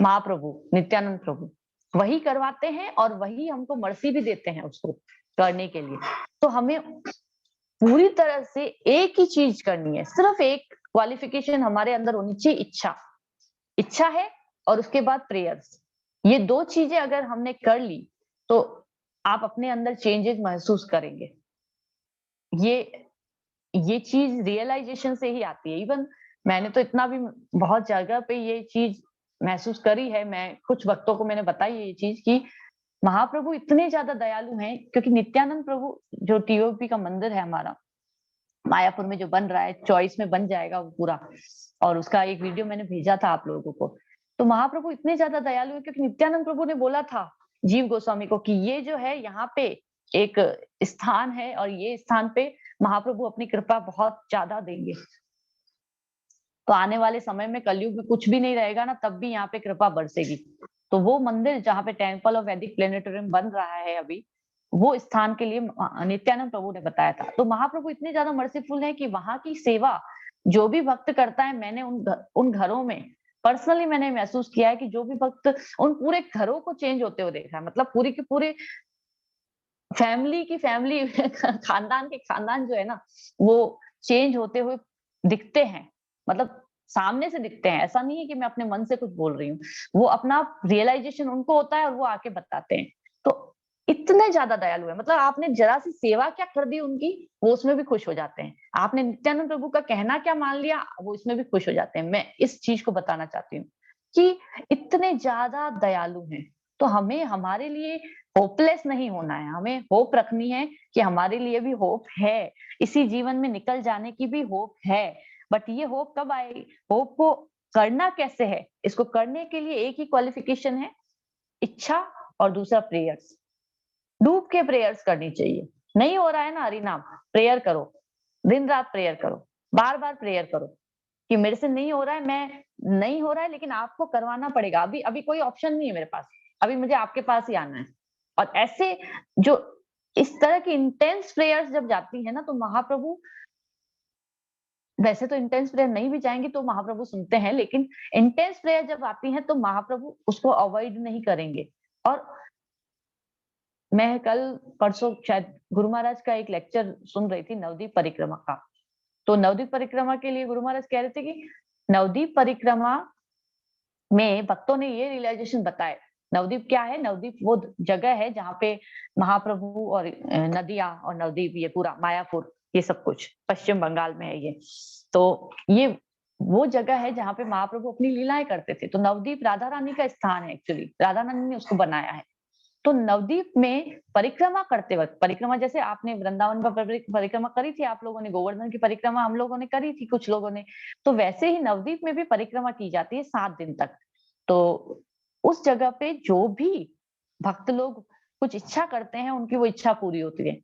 महाप्रभु, नित्यानंद प्रभु, वही करवाते हैं, और वही हमको मर्सी भी देते हैं उसको करने के लिए। तो हमें पूरी तरह से एक ही चीज करनी है, सिर्फ एक क्वालिफिकेशन हमारे अंदर होनी चाहिए, इच्छा। इच्छा है, और उसके बाद प्रेयर्स। ये 2 चीजें अगर हमने कर ली, तो आप अपने अंदर चेंजेस महसूस करेंगे। ये ये चीज रियलाइजेशन से ही आती है। इवन मैंने तो इतना भी बहुत जगह पे ये चीज महसूस करी है, मैं कुछ भक्तों को मैंने बताई है ये चीज कि महाप्रभु इतने ज्यादा दयालु हैं, क्योंकि नित्यानंद प्रभु जो टीओपी का मंदिर है हमारा मायापुर में जो बन रहा है, चॉइस में बन जाएगा वो पूरा, और उसका एक वीडियो मैंने भेजा था आप लोगों को। तो महाप्रभु इतने ज्यादा दयालु है, क्योंकि नित्यानंद प्रभु ने बोला था जीव गोस्वामी को कि ये जो है यहाँ पे एक स्थान है, और ये स्थान पे महाप्रभु अपनी कृपा बहुत ज्यादा देंगे। तो आने वाले समय में कलयुग में कुछ भी नहीं रहेगा ना, तब भी यहाँ पे कृपा बरसेगी। तो वो मंदिर जहाँ पे टेम्पल ऑफ वैदिक प्लेनेटोरियम बन रहा है अभी, वो स्थान के लिए नित्यानंद प्रभु ने बताया था। तो महाप्रभु इतने ज्यादा मर्सीफुल है कि वहां की सेवा जो भी भक्त करता है, मैंने उन घरों में पर्सनली मैंने महसूस किया है कि जो भी भक्त, उन पूरे घरों को चेंज होते हुए देखा है। मतलब पूरी की पूरे फैमिली की फैमिली खानदान के खानदान जो है ना, वो चेंज होते हुए दिखते हैं। मतलब सामने से दिखते हैं, ऐसा नहीं है कि मैं अपने मन से कुछ बोल रही हूँ। वो अपना रियलाइजेशन उनको होता है, और वो आके बताते हैं। तो इतने ज्यादा दयालु है, मतलब आपने जरा सी सेवा क्या कर दी उनकी, वो उसमें भी खुश हो जाते हैं। आपने नित्यानंद प्रभु का कहना क्या मान लिया, वो इसमें भी खुश हो जाते हैं। मैं इस चीज को बताना चाहती हूँ कि इतने ज्यादा दयालु हैं। तो हमें हमारे लिए होपलेस नहीं होना है, हमें होप रखनी है कि हमारे लिए भी होप है, इसी जीवन में निकल जाने की भी होप है। बट ये होप कब आएगी? होप को करना कैसे है? इसको करने के लिए एक ही क्वालिफिकेशन है, इच्छा, और दूसरा प्रेयर्स। डूब के प्रेयर्स करनी चाहिए। नहीं हो रहा है ना हरिनाम, प्रेयर करो, दिन रात प्रेयर करो, बार बार प्रेयर करो कि मेरे से नहीं हो रहा है, मैं नहीं हो रहा है, लेकिन आपको करवाना पड़ेगा। अभी अभी कोई ऑप्शन नहीं है मेरे पास, अभी मुझे आपके पास ही आना है। और ऐसे जो इस तरह की इंटेंस प्रेयर्स जब जाती है ना, तो महाप्रभु, वैसे तो इंटेंस प्रेयर नहीं भी जाएंगे तो महाप्रभु सुनते हैं, लेकिन इंटेंस प्रेयर जब आती है तो महाप्रभु उसको अवॉइड नहीं करेंगे। और मैं कल परसों शायद गुरु महाराज का एक लेक्चर सुन रही थी नवदीप परिक्रमा का। तो नवदीप परिक्रमा के लिए गुरु महाराज कह रहे थे कि नवदीप परिक्रमा में भक्तों ने ये रियलाइजेशन बताए। नवदीप क्या है? नवदीप वो जगह है जहाँ पे महाप्रभु और नदियां और नवदीप, ये पूरा मायापुर, ये सब कुछ पश्चिम बंगाल में है ये। तो ये वो जगह है जहाँ पे महाप्रभु अपनी लीलाएं करते थे। तो नवदीप राधा रानी का स्थान है, एक्चुअली राधा रानी ने उसको बनाया है। तो नवदीप में परिक्रमा करते वक्त, परिक्रमा जैसे आपने वृंदावन का परिक्रमा करी थी आप लोगों ने, गोवर्धन की परिक्रमा हम लोगों ने करी थी कुछ लोगों ने, तो वैसे ही नवदीप में भी परिक्रमा की जाती है 7 दिन तक। तो उस जगह पे जो भी भक्त लोग कुछ इच्छा करते हैं, उनकी वो इच्छा पूरी होती है।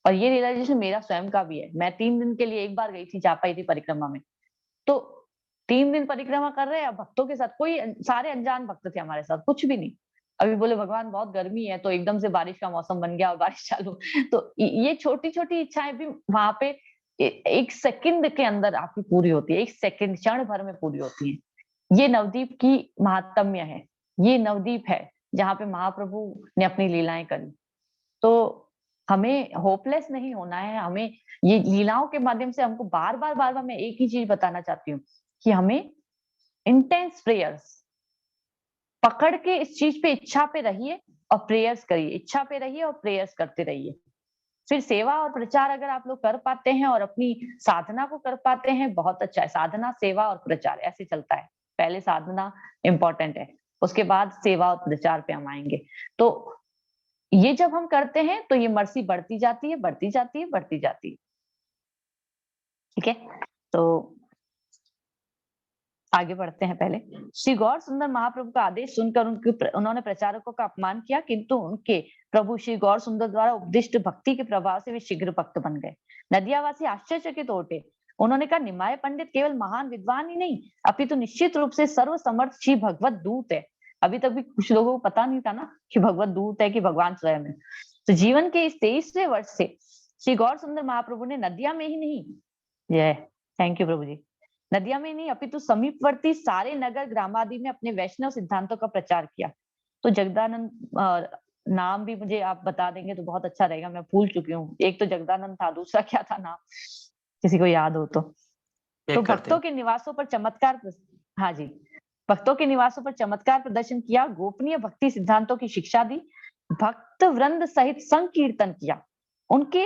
और ये रियलाइजेशन मेरा स्वयं का भी है। मैं 3 दिन के लिए एक बार गई थी, जा पाई थी परिक्रमा में। तो 3 दिन परिक्रमा कर रहे हैं भक्तों के साथ, कोई सारे अनजान भक्त थे हमारे साथ, कुछ भी नहीं। अभी बोले भगवान बहुत गर्मी है, तो एकदम से बारिश का मौसम बन गया और बारिश चालू। तो ये छोटी छोटी इच्छाएं भी वहां पे एक सेकंड के अंदर आपकी पूरी होती है, एक सेकंड, क्षण भर में पूरी होती है। ये नवदीप की महात्म्य है। ये नवदीप है जहाँ पे महाप्रभु ने अपनी लीलाएं करी। तो हमें होपलेस नहीं होना है। हमें ये लीलाओं के माध्यम से हमको बार बार मैं एक ही चीज बताना चाहती हूँ कि हमें इंटेंस प्रेयर्स पकड़ के इस चीज पे, इच्छा पे रहिए और प्रेयर्स करिए, इच्छा पे रहिए और प्रेयर्स करते रहिए। फिर सेवा और प्रचार अगर आप लोग कर पाते हैं और अपनी साधना को कर पाते हैं, बहुत अच्छा है। साधना, सेवा और प्रचार ऐसे चलता है। पहले साधना इंपॉर्टेंट है, उसके बाद सेवा और प्रचार पे हम आएंगे। तो ये जब हम करते हैं तो ये मर्सी बढ़ती जाती है, बढ़ती जाती है, बढ़ती जाती है। ठीक है, तो आगे बढ़ते हैं। पहले श्री गौर सुंदर महाप्रभु का आदेश सुनकर उन्होंने प्रचारकों का अपमान किया, किंतु उनके प्रभु श्री गौर सुंदर द्वारा उपदिष्ट भक्ति के प्रभाव से वे शीघ्र भक्त बन गए। नदियावासी आश्चर्यचकित उठे। उन्होंने कहा, निमाय पंडित केवल महान विद्वान ही नहीं, अपितु निश्चित रूप से सर्व समर्थ श्री भगवत दूत है। अभी तक भी कुछ लोगों को पता नहीं था ना कि भगवत दूत है, कि भगवान स्वयं है। तो जीवन के इस 23वें वर्ष से श्री गौर सुंदर महाप्रभु ने नदिया में ही नहीं, थैंक यू प्रभु जी, नदिया में नहीं अपितु समीपवर्ती सारे नगर ग्रामादि में अपने वैष्णव सिद्धांतों का प्रचार किया। तो जगदानंद नाम भी मुझे आप बता देंगे तो बहुत अच्छा रहेगा, मैं भूल चुकी हूँ। एक तो जगदानंद था, दूसरा क्या था नाम, किसी को याद हो तो भक्तों के निवासों पर चमत्कार, हाँ जी, भक्तों के निवासों पर चमत्कार प्रदर्शन किया, गोपनीय भक्ति सिद्धांतों की शिक्षा दी, भक्त वृंद सहित संकीर्तन किया। उनके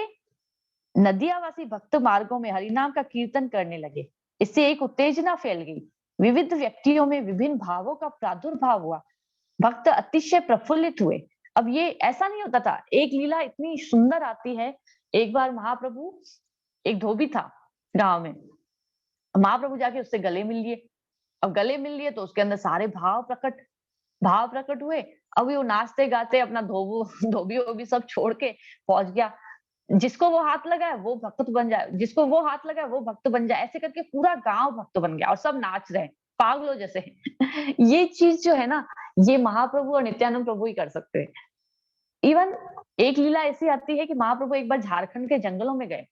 नदियावासी भक्त मार्गों में हरिनाम का कीर्तन करने लगे। इससे एक उत्तेजना फैल गई, विविध व्यक्तियों में विभिन्न भावों का प्रादुर्भाव हुआ, भक्त अतिशय प्रफुल्लित हुए। अब ये ऐसा नहीं होता था, एक लीला इतनी सुंदर आती है। एक बार महाप्रभु, एक धोबी था गांव में, महाप्रभु जाके उससे गले मिल लिए। अब गले मिल लिए तो उसके अंदर सारे भाव प्रकट हुए। अब वो नाचते गाते अपना धोबी वोबी सब छोड़ के पहुंच गया। जिसको वो हाथ लगाए वो भक्त बन जाए, जिसको वो हाथ लगाए वो भक्त बन जाए, ऐसे करके पूरा गांव भक्त बन गया और सब नाच रहे हैं पागलों जैसे। ये चीज जो है ना, ये महाप्रभु और नित्यानंद प्रभु ही कर सकते हैं। इवन एक लीला ऐसी आती है कि महाप्रभु एक बार झारखंड के जंगलों में गए।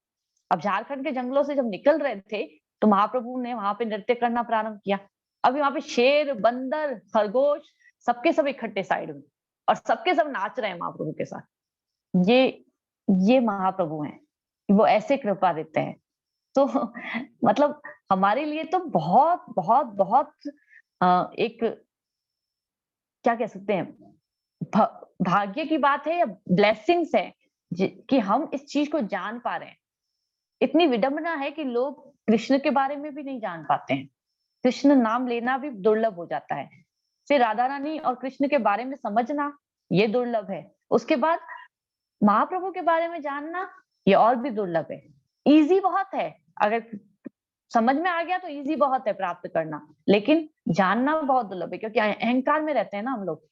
अब झारखंड के जंगलों से जब निकल रहे थे तो महाप्रभु ने वहां पे नृत्य करना प्रारंभ किया। अभी वहां पे शेर, बंदर, खरगोश सबके सब इकट्ठे साइड में, और सबके सब नाच रहे हैं महाप्रभु के साथ। ये महाप्रभु हैं, वो ऐसे कृपा देते हैं। तो मतलब हमारे लिए तो बहुत बहुत बहुत एक क्या कह सकते हैं, भाग्य की बात है या ब्लेसिंग्स है कि हम इस चीज को जान पा रहे हैं। इतनी विडंबना है कि लोग कृष्ण के बारे में भी नहीं जान पाते हैं, कृष्ण नाम लेना भी दुर्लभ हो जाता है। फिर राधा रानी और कृष्ण के बारे में समझना ये दुर्लभ है। उसके बाद महाप्रभु के बारे में जानना ये और भी दुर्लभ है। इजी बहुत है, अगर समझ में आ गया तो इजी बहुत है प्राप्त करना, लेकिन जानना बहुत दुर्लभ है, क्योंकि अहंकार में रहते हैं ना हम लोग।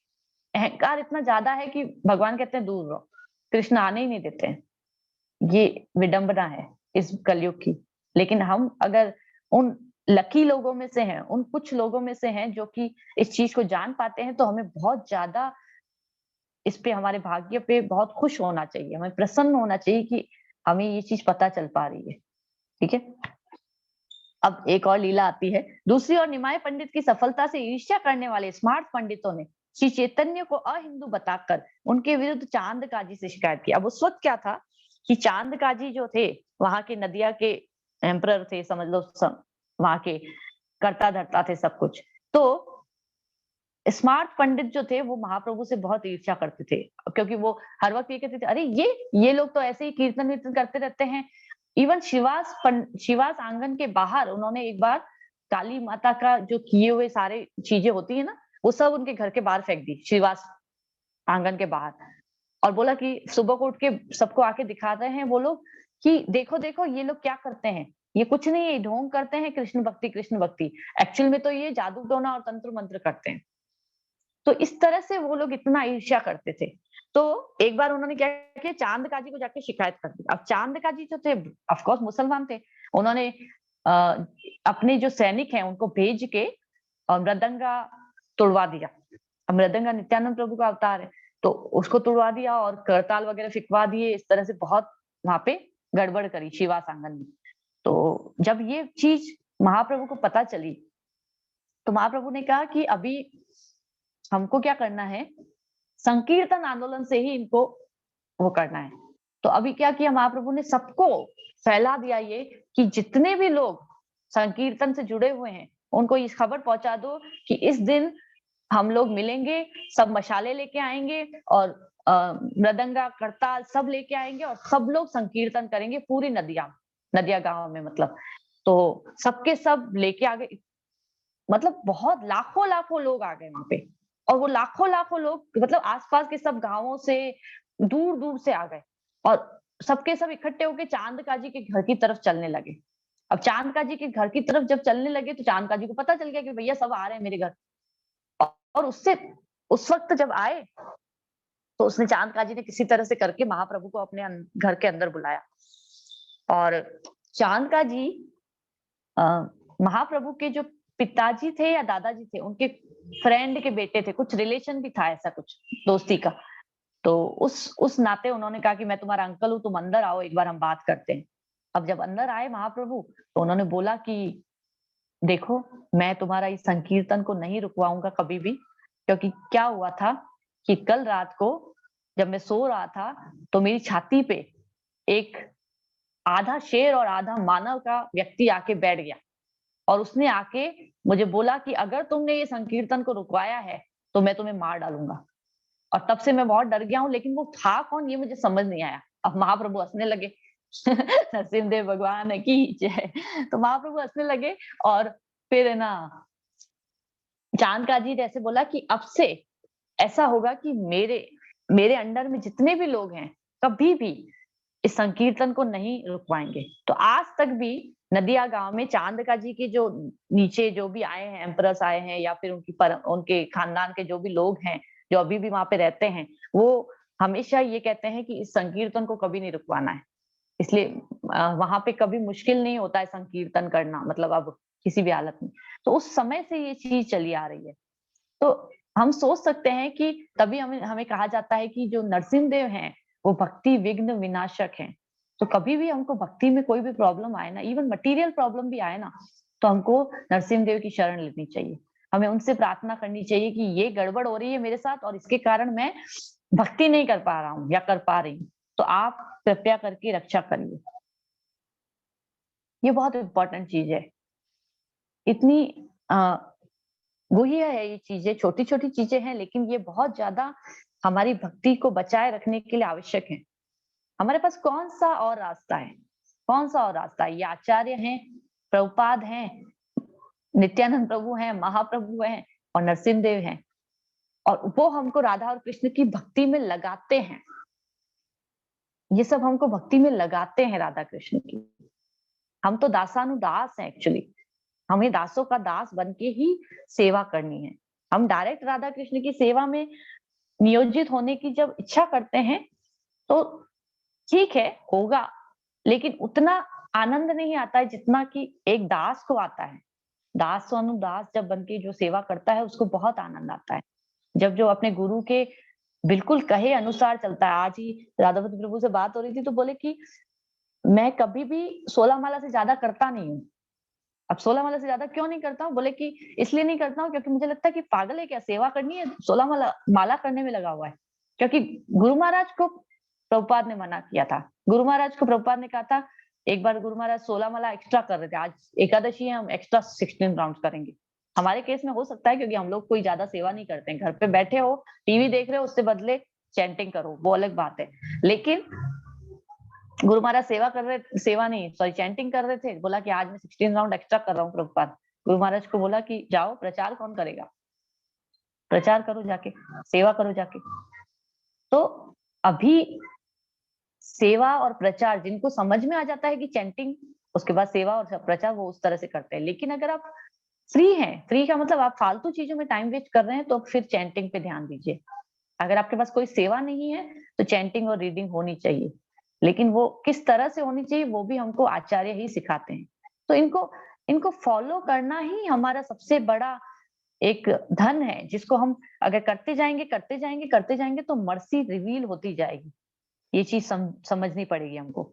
अहंकार इतना ज्यादा है कि भगवान कहते हैं दूर रहो, कृष्ण आने ही नहीं देते हैं। ये विडंबना है इस कलयुग की। लेकिन हम अगर उन लकी लोगों में से हैं, उन कुछ लोगों में से हैं जो कि इस चीज को जान पाते हैं, तो हमें बहुत ज्यादा इस पे, हमारे भाग्य पे बहुत खुश होना चाहिए, हमें प्रसन्न होना चाहिए कि हमें ये चीज पता चल पा रही है। ठीक है, अब एक और लीला आती है। दूसरी ओर निमाय पंडित की सफलता से ईर्ष्या करने वाले स्मार्ट पंडितों ने श्री चैतन्य को अहिंदू बताकर उनके विरुद्ध चांद काजी से शिकायत की। अब उस वक्त क्या था कि चांद काजी जो थे वहां के नदिया के एम्परर थे, समझ लो, वहां के कर्ता धर्ता थे सब कुछ। तो स्मार्ट पंडित जो थे वो महाप्रभु से बहुत ईर्ष्या करते थे, क्योंकि वो हर वक्त ये कहते थे, अरे ये लोग तो ऐसे ही कीर्तन वीर्तन करते रहते हैं। इवन शिवास आंगन के बाहर उन्होंने एक बार काली माता का जो किए हुए सारे चीजें होती है ना, वो सब उनके घर के बाहर फेंक दी, शिवास आंगन के बाहर, और बोला कि सुबह को उठ के सबको आके दिखा रहे हैं वो लोग कि देखो देखो ये लोग क्या करते हैं, ये कुछ नहीं है, ढोंग करते हैं कृष्ण भक्ति कृष्ण भक्ति, एक्चुअल में तो ये जादू टोना और तंत्र मंत्र करते हैं। तो इस तरह से वो लोग इतना ईर्ष्या करते थे। तो एक बार उन्होंने क्या किया, चांद काजी को जाके शिकायत कर दी। अब चांद काजी जो थे ऑफ कोर्स मुसलमान थे, उन्होंने अपने जो सैनिक हैं उनको भेज के मृदंगा तुड़वा दिया। मृदंगा नित्यानंद प्रभु का अवतार है, तो उसको तुड़वा दिया और करताल वगैरह फिकवा दिए। इस तरह से बहुत वहां पे गड़बड़ करी शिवास आंगन में। तो जब ये चीज महाप्रभु को पता चली तो महाप्रभु ने कहा कि अभी हमको क्या करना है, संकीर्तन आंदोलन से ही इनको वो करना है। तो अभी क्या किया महाप्रभु ने, सबको फैला दिया ये कि जितने भी लोग संकीर्तन से जुड़े हुए हैं उनको ये खबर पहुंचा दो कि इस दिन हम लोग मिलेंगे, सब मशाले लेके आएंगे और मृदंगा करताल सब लेके आएंगे और सब लोग संकीर्तन करेंगे पूरी नदिया गांव में। मतलब तो सबके सब लेके आ गए, मतलब बहुत लाखों लाखों लोग आ गए वहां पे। और वो लाखों लाखों लोग मतलब आसपास के सब गांवों से दूर दूर से आ गए और सबके सब इकट्ठे होके चांद काजी के घर की तरफ चलने लगे। अब चांद काजी के घर की तरफ जब चलने लगे तो चांद काजी को पता चल गया कि भैया सब आ रहे हैं मेरे घर। और उससे उस वक्त जब आए तो उसने चांद काजी ने किसी तरह से करके महाप्रभु को अपने घर के अंदर बुलाया। और चांद काजी महाप्रभु के जो पिताजी थे या दादाजी थे उनके फ्रेंड के बेटे थे, कुछ रिलेशन भी था ऐसा कुछ दोस्ती का। तो उस नाते उन्होंने कहा कि मैं तुम्हारा अंकल हूं, तुम अंदर आओ, एक बार हम बात करते हैं। अब जब अंदर आए महाप्रभु तो उन्होंने बोला कि देखो मैं तुम्हारा इस संकीर्तन को नहीं रुकवाऊंगा कभी भी, क्योंकि क्या हुआ था कि कल रात को जब मैं सो रहा था तो मेरी छाती पे एक आधा शेर और आधा मानव का व्यक्ति आके बैठ गया और उसने आके मुझे बोला कि अगर तुमने ये संकीर्तन को रुकवाया है तो मैं तुम्हें मार डालूंगा। और तब से मैं बहुत डर गया हूं, लेकिन वो था कौन ये मुझे समझ नहीं आया। अब महाप्रभु हंसने लगे नरसिम्हदेव भगवान की जय। तो महाप्रभु हंसने लगे और फिर ना चांद काजी ने ऐसे बोला कि अब से ऐसा होगा कि मेरे अंडर में जितने भी लोग हैं कभी भी इस संकीर्तन को नहीं रुकवाएंगे। तो आज तक भी नदिया गांव में चांद काजी के जो नीचे जो भी आए हैं, एम्परस आए हैं या फिर उनके खानदान के जो भी लोग हैं जो अभी भी वहां पे रहते हैं, वो हमेशा ये कहते हैं कि इस संकीर्तन को कभी नहीं रुकवाना है। इसलिए वहां पे कभी मुश्किल नहीं होता है संकीर्तन करना, मतलब अब किसी भी हालत में। तो उस समय से ये चीज चली आ रही है। तो हम सोच सकते हैं कि तभी हमें कहा जाता है कि जो नरसिम्हदेव हैं वो भक्ति विघ्न विनाशक हैं। तो कभी भी हमको भक्ति में कोई भी प्रॉब्लम आए ना, इवन मटेरियल प्रॉब्लम भी आए ना, तो हमको नरसिम्हदेव की शरण लेनी चाहिए। हमें उनसे प्रार्थना करनी चाहिए कि ये गड़बड़ हो रही है मेरे साथ और इसके कारण मैं भक्ति नहीं कर पा रहा हूँ या कर पा रही हूँ, तो आप कृपया करके रक्षा करिए। ये बहुत इंपॉर्टेंट चीज है। इतनी गुह्य है ये चीजें, छोटी छोटी चीजें हैं, लेकिन ये बहुत ज्यादा हमारी भक्ति को बचाए रखने के लिए आवश्यक है। हमारे पास कौन सा और रास्ता है? कौन सा और रास्ता है? ये आचार्य हैं, प्रभुपाद हैं, नित्यानंद प्रभु हैं, महाप्रभु हैं और नरसिम्हदेव हैं, और वो हमको राधा और कृष्ण की भक्ति में लगाते हैं। ये सब हमको भक्ति में लगाते हैं राधा कृष्ण की। हम तो दासानुदास हैं एक्चुअली। हमें दासों का दास बन के ही सेवा करनी है। हम डायरेक्ट राधा कृष्ण की सेवा में नियोजित होने की जब इच्छा करते हैं तो ठीक है, होगा, लेकिन उतना आनंद नहीं आता है जितना कि एक दास को आता है। दास अनुदास जब बन के जो सेवा करता है उसको बहुत आनंद आता है। जब जो अपने गुरु के बिल्कुल कहे अनुसार चलता है। आज ही राधापति प्रभु से बात हो रही थी तो बोले कि मैं कभी भी 16 माला से ज्यादा करता नहीं हूँ। अब 16 माला से ज्यादा क्यों नहीं करता हूँ? बोले कि इसलिए नहीं करता हूँ क्योंकि मुझे लगता है कि पागल है क्या, सेवा करनी है 16 माला करने में लगा हुआ है। क्योंकि गुरु महाराज को प्रभुपाद ने मना किया था। गुरु महाराज को प्रभुपाद ने कहा था, एक बार गुरु महाराज 16 माला एक्स्ट्रा कर रहे थे, आज एकादशी है हम एक्स्ट्रा 16 राउंड करेंगे। हमारे केस में हो सकता है क्योंकि हम लोग कोई ज्यादा सेवा नहीं करते हैं, घर पे बैठे हो, टीवी देख रहे हो, उससे बदले चैंटिंग करो, वो अलग बात है। लेकिन गुरु महाराज चैंटिंग कर रहे थे। बोला कि आज मैं 16 राउंड एक्स्ट्रा कर रहा हूँ प्रभुपाद। गुरु महाराज को बोला कि जाओ, प्रचार कौन करेगा, प्रचार करो जाके, सेवा करो जाके। तो अभी सेवा और प्रचार जिनको समझ में आ जाता है कि चैंटिंग, उसके बाद सेवा और प्रचार, वो उस तरह से करते हैं। लेकिन अगर आप फ्री हैं, फ्री का मतलब आप फालतू चीजों में टाइम वेस्ट कर रहे हैं, तो फिर चैंटिंग पे ध्यान दीजिए। अगर आपके पास कोई सेवा नहीं है तो चैंटिंग और रीडिंग होनी चाहिए, लेकिन वो किस तरह से होनी चाहिए वो भी हमको आचार्य ही सिखाते हैं। तो इनको फॉलो करना ही हमारा सबसे बड़ा एक धन है, जिसको हम अगर करते जाएंगे तो मर्सी रिवील होती जाएगी। ये चीज समझनी पड़ेगी हमको।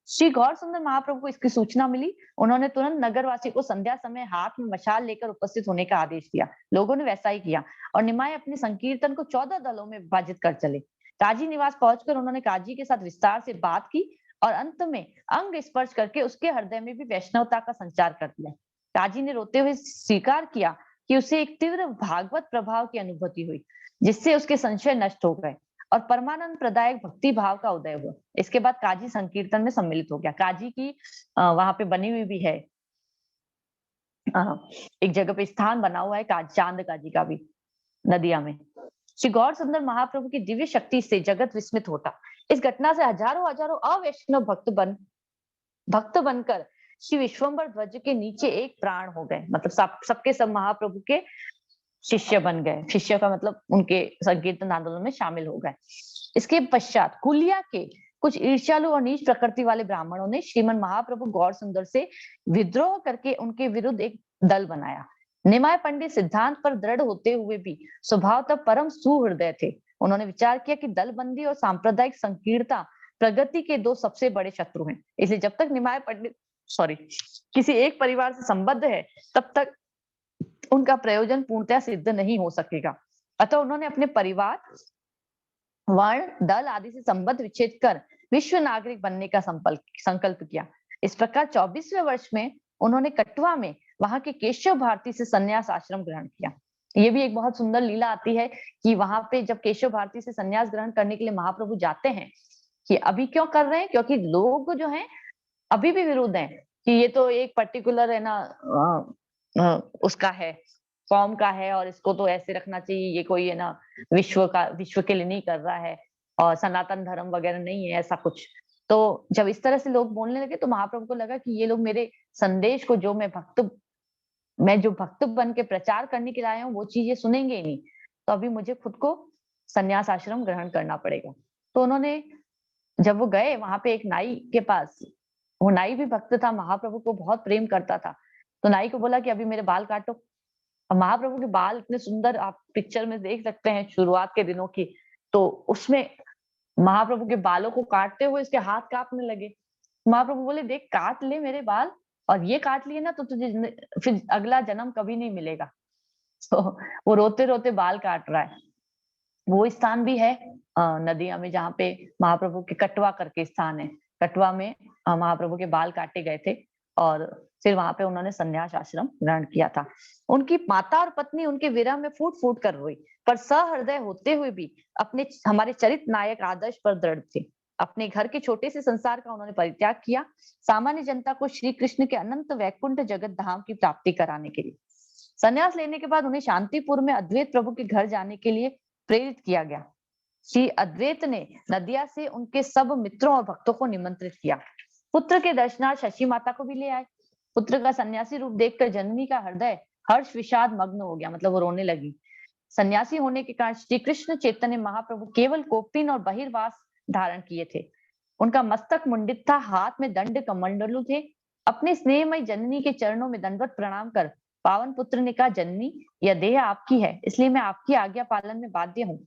श्री गौर सुंदर महाप्रभु को इसकी सूचना मिली। उन्होंने तुरंत नगरवासी को संध्या समय हाथ में मशाल लेकर उपस्थित होने का आदेश दिया। लोगों ने वैसा ही किया और निमाय अपने संकीर्तन को 14 दलों में विभाजित कर चले। काजी निवास पहुंचकर उन्होंने काजी के साथ विस्तार से बात की और अंत में अंग स्पर्श करके उसके हृदय में भी वैष्णवता का संचार कर दिया। काजी ने रोते हुए स्वीकार किया कि उसे एक तीव्र भागवत प्रभाव की अनुभूति हुई, जिससे उसके संशय नष्ट हो गए और परमानंद प्रदायक भक्ति भाव का उदय हुआ। इसके बाद काजी संकीर्तन में सम्मिलित हो गया। काजी की वहां पे बनी हुई भी है, एक जगह पे स्थान बना हुआ है चांद काजी का भी, नदिया में। श्री गौर सुंदर महाप्रभु की दिव्य शक्ति से जगत विस्मित होता। इस घटना से हजारों हजारों अवैष्णव भक्त बनकर श्री विश्वम्बर ध्वज के नीचे एक प्राण हो गए। मतलब सबके सब महाप्रभु के शिष्य बन गए। शिष्य का मतलब उनके संकीर्तन आंदोलन में शामिल हो गए। इसके पश्चात कुलिया के कुछ ईर्ष्यालु और नीच प्रकृति वाले ब्राह्मणों ने श्रीमन महाप्रभु गौर सुंदर से विद्रोह करके उनके विरुद्ध एक दल बनाया। निमाय पंडित सिद्धांत पर दृढ़ होते हुए भी स्वभाव तक परम सुहृदय थे। उन्होंने विचार किया कि दलबंदी और सांप्रदायिक संकीर्णता प्रगति के दो सबसे बड़े शत्रु हैं। इसलिए जब तक निमाय पंडित किसी एक परिवार से संबद्ध है, तब तक उनका प्रयोजन पूर्णतः सिद्ध नहीं हो सकेगा। अतः उन्होंने अपने परिवार, वर्ण, दल आदि से संबंध विच्छेद कर विश्व नागरिक बनने का संकल्प किया। इस प्रकार 24वें वर्ष में उन्होंने कटवा में वहां के केशव भारती से संन्यास आश्रम ग्रहण किया। ये भी एक बहुत सुंदर लीला आती है कि वहां पे जब केशव भारती से संन्यास ग्रहण करने के लिए महाप्रभु जाते हैं, कि अभी क्यों कर रहे हैं, क्योंकि लोग जो हैं अभी भी विरोध हैं कि ये तो एक पर्टिकुलर है ना उसका है, कौम का है और इसको तो ऐसे रखना चाहिए, ये कोई है ना विश्व के लिए नहीं कर रहा है और सनातन धर्म वगैरह नहीं है ऐसा कुछ। तो जब इस तरह से लोग बोलने लगे तो महाप्रभु को लगा कि ये लोग मेरे संदेश को, जो मैं जो भक्त बन के प्रचार करने के लिए आया हूँ, वो चीजें सुनेंगे ही नहीं, तो अभी मुझे खुद को संन्यास आश्रम ग्रहण करना पड़ेगा। तो उन्होंने, जब वो गए वहां पे एक नाई के पास, वो नाई भी भक्त था, महाप्रभु को बहुत प्रेम करता था, तो नाई को बोला कि अभी मेरे बाल काटो। और महाप्रभु के बाल इतने सुंदर, आप पिक्चर में देख सकते हैं शुरुआत के दिनों की, तो उसमें महाप्रभु के बालों को काटते हुए इसके हाथ कांपने लगे। महाप्रभु बोले, देख काट ले मेरे बाल, और ये काट लिए ना तो तुझे फिर अगला जन्म कभी नहीं मिलेगा। तो वो रोते रोते बाल काट रहा है। वो स्थान भी है नदिया में, जहाँ पे महाप्रभु के कटवा करके स्थान है। कटवा में महाप्रभु के बाल काटे गए थे और फिर वहां पे उन्होंने संन्यास आश्रम ग्रहण किया था। उनकी माता और पत्नी उनके विरह में फूट फूट कर रोई, पर सहृदय होते हुए भी अपने हमारे चरित्र नायक आदर्श पर दृढ़ थे। अपने घर के छोटे से संसार का उन्होंने परित्याग किया, सामान्य जनता को श्री कृष्ण के अनंत वैकुंठ जगत धाम की प्राप्ति कराने के लिए। संन्यास लेने के बाद उन्हें शांतिपुर में अद्वैत प्रभु के घर जाने के लिए प्रेरित किया गया। श्री अद्वैत ने नदिया से उनके सब मित्रों और भक्तों को निमंत्रित किया। पुत्र के दर्शनार्थ शशि माता को भी ले आए। पुत्र का सन्यासी रूप देखकर जननी का हृदय हर्ष विषाद मग्न हो गया, मतलब वो रोने लगी। सन्यासी होने के कारण श्री कृष्ण चैतन्य महाप्रभु केवल कोपिन और बहिर्वास धारण किए थे। उनका मस्तक मुंडित था, हाथ में दंड कमंडलू थे। अपने स्नेहमय जननी के चरणों में दंडवत प्रणाम कर पावन पुत्र ने कहा, जननी यह देह आपकी है, इसलिए मैं आपकी आज्ञा पालन में बाध्य हूँ।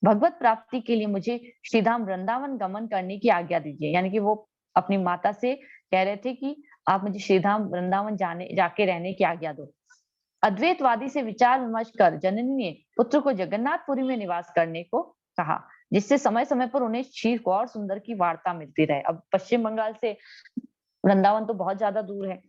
भगवत प्राप्ति के लिए मुझे श्रीधाम वृंदावन गमन करने की आज्ञा दीजिए। यानी कि वो अपनी माता से कह रहे थे कि आप मुझे श्रीधाम वृंदावन जाके रहने की आज्ञा दो। अद्वैतवादी से विचार विमर्श कर जननी ने पुत्र को जगन्नाथपुरी में निवास करने को कहा, जिससे समय समय पर उन्हें श्री गौर सुंदर की वार्ता मिलती रहे। अब पश्चिम बंगाल से वृंदावन तो बहुत ज्यादा दूर है,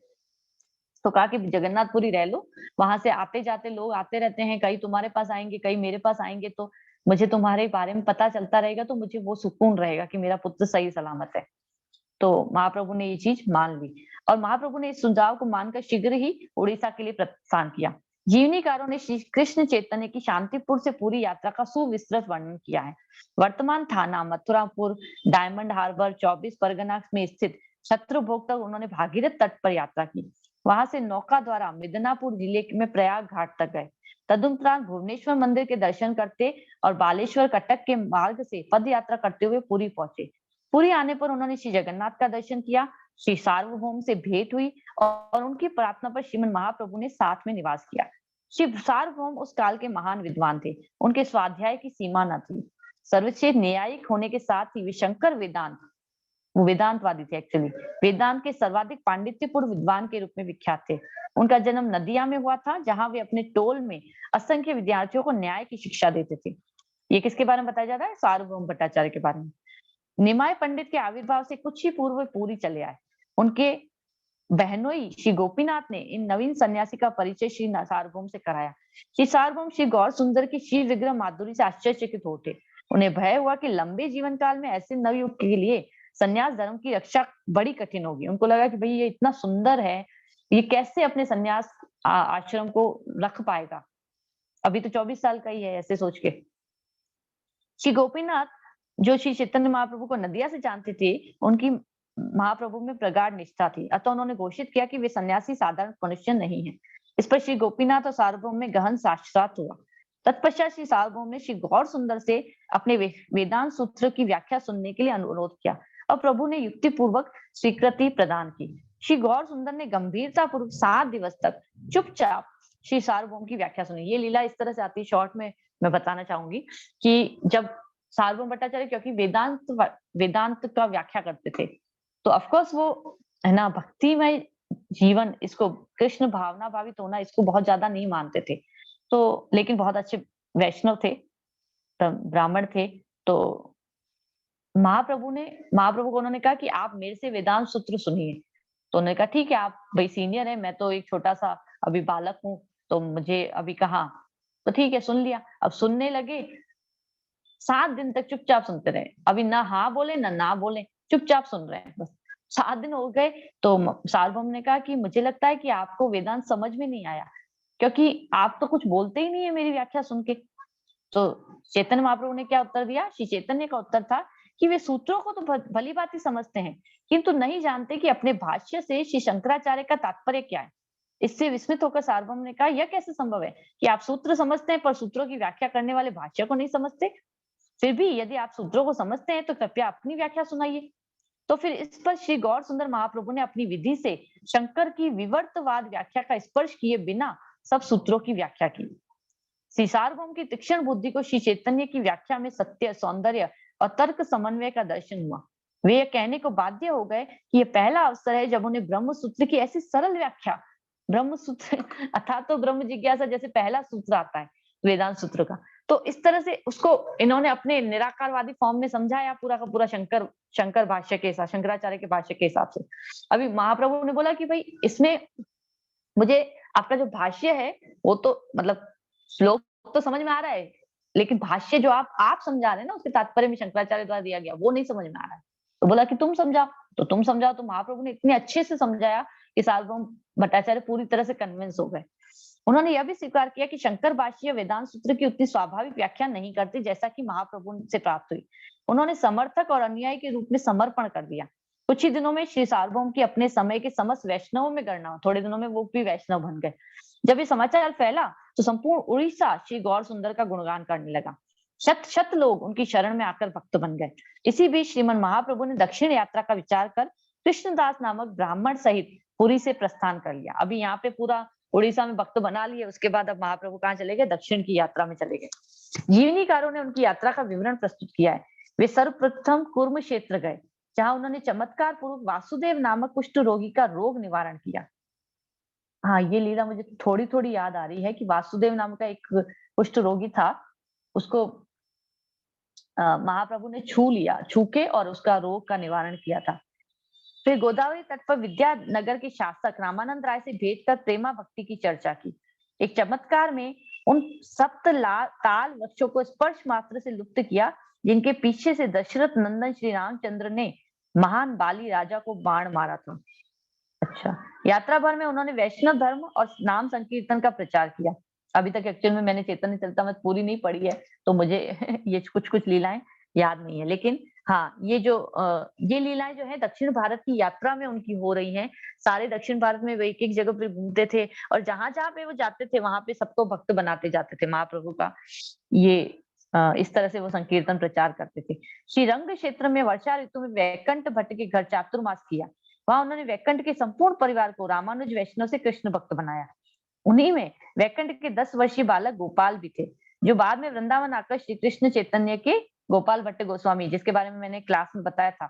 तो कहा कि जगन्नाथपुरी रह लो, वहां से आते जाते लोग आते रहते हैं, कई तुम्हारे पास आएंगे, कई मेरे पास आएंगे, तो मुझे तुम्हारे बारे में पता चलता रहेगा, तो मुझे वो सुकून रहेगा कि मेरा पुत्र सही सलामत है। तो महाप्रभु ने ये चीज मान ली और महाप्रभु ने इस सुझाव को मानकर शीघ्र ही उड़ीसा के लिए प्रस्थान किया। जीवनीकारों ने श्री कृष्ण चैतन्य की शांतिपुर से पूरी यात्रा का सुविस्तृत वर्णन किया है। वर्तमान थाना मथुरापुर, डायमंड हार्बर, 24 परगना में स्थित शत्रुभोग तक उन्होंने भागीरथ तट पर यात्रा की। वहां से नौका द्वारा मिदनापुर जिले में प्रयाग घाट तक गए। तदुपरांत भुवनेश्वर मंदिर के दर्शन करते और बालेश्वर कटक के मार्ग से पद यात्रा करते हुए पुरी पहुंचे। पुरी आने पर उन्होंने श्री जगन्नाथ का दर्शन किया, श्री सार्वभौम से भेंट हुई और उनकी प्रार्थना पर श्रीमद महाप्रभु ने साथ में निवास किया। श्री सार्वभौम उस काल के महान विद्वान थे, उनके स्वाध्याय की सीमा न थी। सर्वश्रेष्ठ न्यायिक होने के साथ ही वे शंकर वेदांतवादी थे। एक्चुअली वेदांत के सर्वाधिक पांडित्यपूर्ण विद्वान के रूप में विख्यात थे। उनका जन्म नदिया में हुआ था, जहां वे अपने टोल में असंख्य विद्यार्थियों को न्याय की शिक्षा देते थे। ये किसके बारे में बताया जा रहा है? सार्वभौम भट्टाचार्य के बारे में। निमाय पंडित के आविर्भाव से कुछ ही पूर्व पूरी चले आए। उनके बहनोई श्री गोपीनाथ ने इन नवीन सन्यासी का परिचय श्री सार्वभौम से कराया। श्री सार्वभौम श्री गौर सुंदर की श्री विग्रह माधुरी से आश्चर्यचकित हो उठे। उन्हें भय हुआ कि लंबे जीवन काल में ऐसे नवयुग के लिए संन्यास धर्म की रक्षा बड़ी कठिन होगी। उनको लगा कि भाई ये इतना सुंदर है, ये कैसे अपने संन्यास आश्रम को रख पाएगा, अभी तो 24 साल का ही है, ऐसे सोच के। श्री गोपीनाथ जो श्री चैतन्य महाप्रभु को नदिया से जानते थे, उनकी महाप्रभु में प्रगाढ़ निष्ठा थी, अतः उन्होंने घोषित किया कि वे सन्यासी साधारण मनुष्य नहीं है। इस पर श्री गोपीनाथ और सार्वभौम में गहन साक्षात हुआ। तत्पश्चात श्री सार्वभौम ने श्री गौर सुंदर से अपने वेदांत सूत्र की व्याख्या सुनने के लिए अनुरोध किया और प्रभु ने युक्ति पूर्वक स्वीकृति प्रदान की। श्री गौर सुंदर ने गंभीरता पूर्वक 7 दिवस तक चुपचाप श्री सार्वभौम की व्याख्या सुनी। ये लीला इस तरह से आती है, शॉर्ट में मैं बताना चाहूंगी कि जब सार्वभौम भट्टाचार्य क्योंकि वेदांत का व्याख्या करते थे, तो ऑफकोर्स वो है ना भक्तिमय जीवन, इसको कृष्ण भावना भावित होना, इसको बहुत ज्यादा नहीं मानते थे। तो लेकिन बहुत अच्छे वैष्णव थे, ब्राह्मण थे। तो महाप्रभु को उन्होंने कहा कि आप मेरे से वेदांत सूत्र सुनिए। तो उन्होंने कहा ठीक है, आप भाई सीनियर है, मैं तो एक छोटा सा अभी बालक हूँ, तो मुझे अभी कहाँ, तो ठीक है सुन लिया। अब सुनने लगे, 7 दिन तक चुपचाप सुनते रहे, अभी ना हाँ बोले ना बोले, चुपचाप सुन रहे हैं बस। 7 दिन हो गए तो सार्वभौम ने कहा कि मुझे लगता है कि आपको वेदांत समझ में नहीं आया, क्योंकि आप तो कुछ बोलते ही नहीं है मेरी व्याख्या सुन के। तो चैतन्य महाप्रभु ने क्या उत्तर दिया? श्री चैतन्य का उत्तर था कि वे सूत्रों को तो भली भांति समझते हैं, किंतु नहीं जानते कि अपने भाष्य से श्री शंकराचार्य का तात्पर्य क्या है। इससे विस्मित होकर सार्वभौम ने कहा, यह कैसे संभव है कि आप सूत्र समझते हैं पर सूत्रों की व्याख्या करने वाले भाष्य को नहीं समझते? फिर भी यदि आप सूत्रों को समझते हैं तो कृपया अपनी व्याख्या सुनाइए। तो फिर इस पर श्री गौर सुंदर महाप्रभु ने अपनी विधि से शंकर की विवर्तवाद व्याख्या का स्पर्श किए बिना सब सूत्रों की व्याख्या की। श्री सार्वभौम की तीक्ष्ण बुद्धि को श्री चैतन्य की व्याख्या में सत्य, सौंदर्य और तर्क समन्वय का दर्शन हुआ। वे यह कहने को बाध्य हो गए कि यह पहला अवसर है जब उन्हें ब्रह्म सूत्र की ऐसी सरल व्याख्या, ब्रह्म सूत्र अर्थात तो ब्रह्म जिज्ञासा जैसे पहला सूत्र आता है वेदांत सूत्र का, तो इस तरह से उसको इन्होंने अपने निराकारवादी फॉर्म में समझाया पूरा का पूरा शंकर भाष्य के साथ, शंकराचार्य के भाष्य के हिसाब से। अभी महाप्रभु ने बोला कि भाई इसमें मुझे आपका जो भाष्य है वो तो मतलब श्लोक तो समझ में आ रहा है, लेकिन भाष्य जो आप समझा रहे हैं ना, उसके तात्पर्य में शंकराचार्य द्वारा दिया गया वो नहीं समझ में आ रहा है। तो बोला कि तुम समझाओ, तो तुम समझाओ। तो महाप्रभु ने इतने अच्छे से समझाया कि सार्वभौम भट्टाचार्य पूरी तरह से कन्विंस हो गए। उन्होंने यह भी स्वीकार किया कि शंकर भाष्य वेदांत सूत्र की उतनी स्वाभाविक व्याख्या नहीं करती जैसा कि महाप्रभु से प्राप्त हुई। उन्होंने समर्थक और अनुयायी के रूप में समर्पण कर दिया। कुछ ही दिनों में श्री सार्वभौम की अपने समय के समस्त वैष्णवों में गणना हो, थोड़े दिनों में वो भी वैष्णव बन गए। जब ये समाचार फैला तो संपूर्ण उड़ीसा श्री गौर सुंदर का गुणगान करने लगा। शत लोग उनकी शरण में आकर भक्त बन गए। इसी बीच श्रीमन महाप्रभु ने दक्षिण यात्रा का विचार कर कृष्णदास नामक ब्राह्मण सहित पुरी से प्रस्थान कर लिया। अभी यहाँ पे पूरा उड़ीसा में भक्त बना लिए, उसके बाद अब महाप्रभु कहाँ चले गए? दक्षिण की यात्रा में चले गए। जीवनीकारों ने उनकी यात्रा का विवरण प्रस्तुत किया है। वे सर्वप्रथम कुर्म क्षेत्र गए, जहां उन्होंने चमत्कार पूर्वक वासुदेव नामक कुष्ठ रोगी का रोग निवारण किया। हाँ, ये लीला मुझे थोड़ी थोड़ी याद आ रही है कि वासुदेव नाम का एक कुष्ठ रोगी था, उसको महाप्रभु ने छू के और उसका रोग का निवारण किया था। फिर गोदावरी तट पर विद्यानगर के शासक रामानंद राय से भेंट कर प्रेमा भक्ति की चर्चा की। एक चमत्कार में उन सप्त ताल वृक्षों को स्पर्श मात्र से लुप्त किया, जिनके पीछे से दशरथ नंदन श्री रामचंद्र ने महान बाली राजा को बाण मारा था। अच्छा, यात्रा भर में उन्होंने वैष्णव धर्म और नाम संकीर्तन का प्रचार किया। अभी तक एक्चुअल में मैंने चैतन्य चरितामृत पूरी नहीं पढ़ी है, तो मुझे ये कुछ लीलाएं याद नहीं है, लेकिन हाँ ये लीलाएं जो है दक्षिण भारत की यात्रा में उनकी हो रही हैं। सारे दक्षिण भारत में वे एक जगह पर घूमते थे और जहां जहां पे वो जाते थे वहां पे सबको भक्त बनाते जाते थे महाप्रभु का। ये इस तरह से वो संकीर्तन प्रचार करते थे। श्रीरंग क्षेत्र में वर्षा ऋतु में वैकुंठ भट्ट के घर चातुर्मास किया। वहां उन्होंने वैकुंठ के संपूर्ण परिवार को रामानुज वैष्णव से कृष्ण भक्त बनाया। उन्हीं में वैकुंठ के 10 वर्षीय बालक गोपाल भी थे, जो बाद में वृंदावन आकर श्री कृष्ण चैतन्य के गोपाल भट्ट गोस्वामी, जिसके बारे में मैंने क्लास में बताया था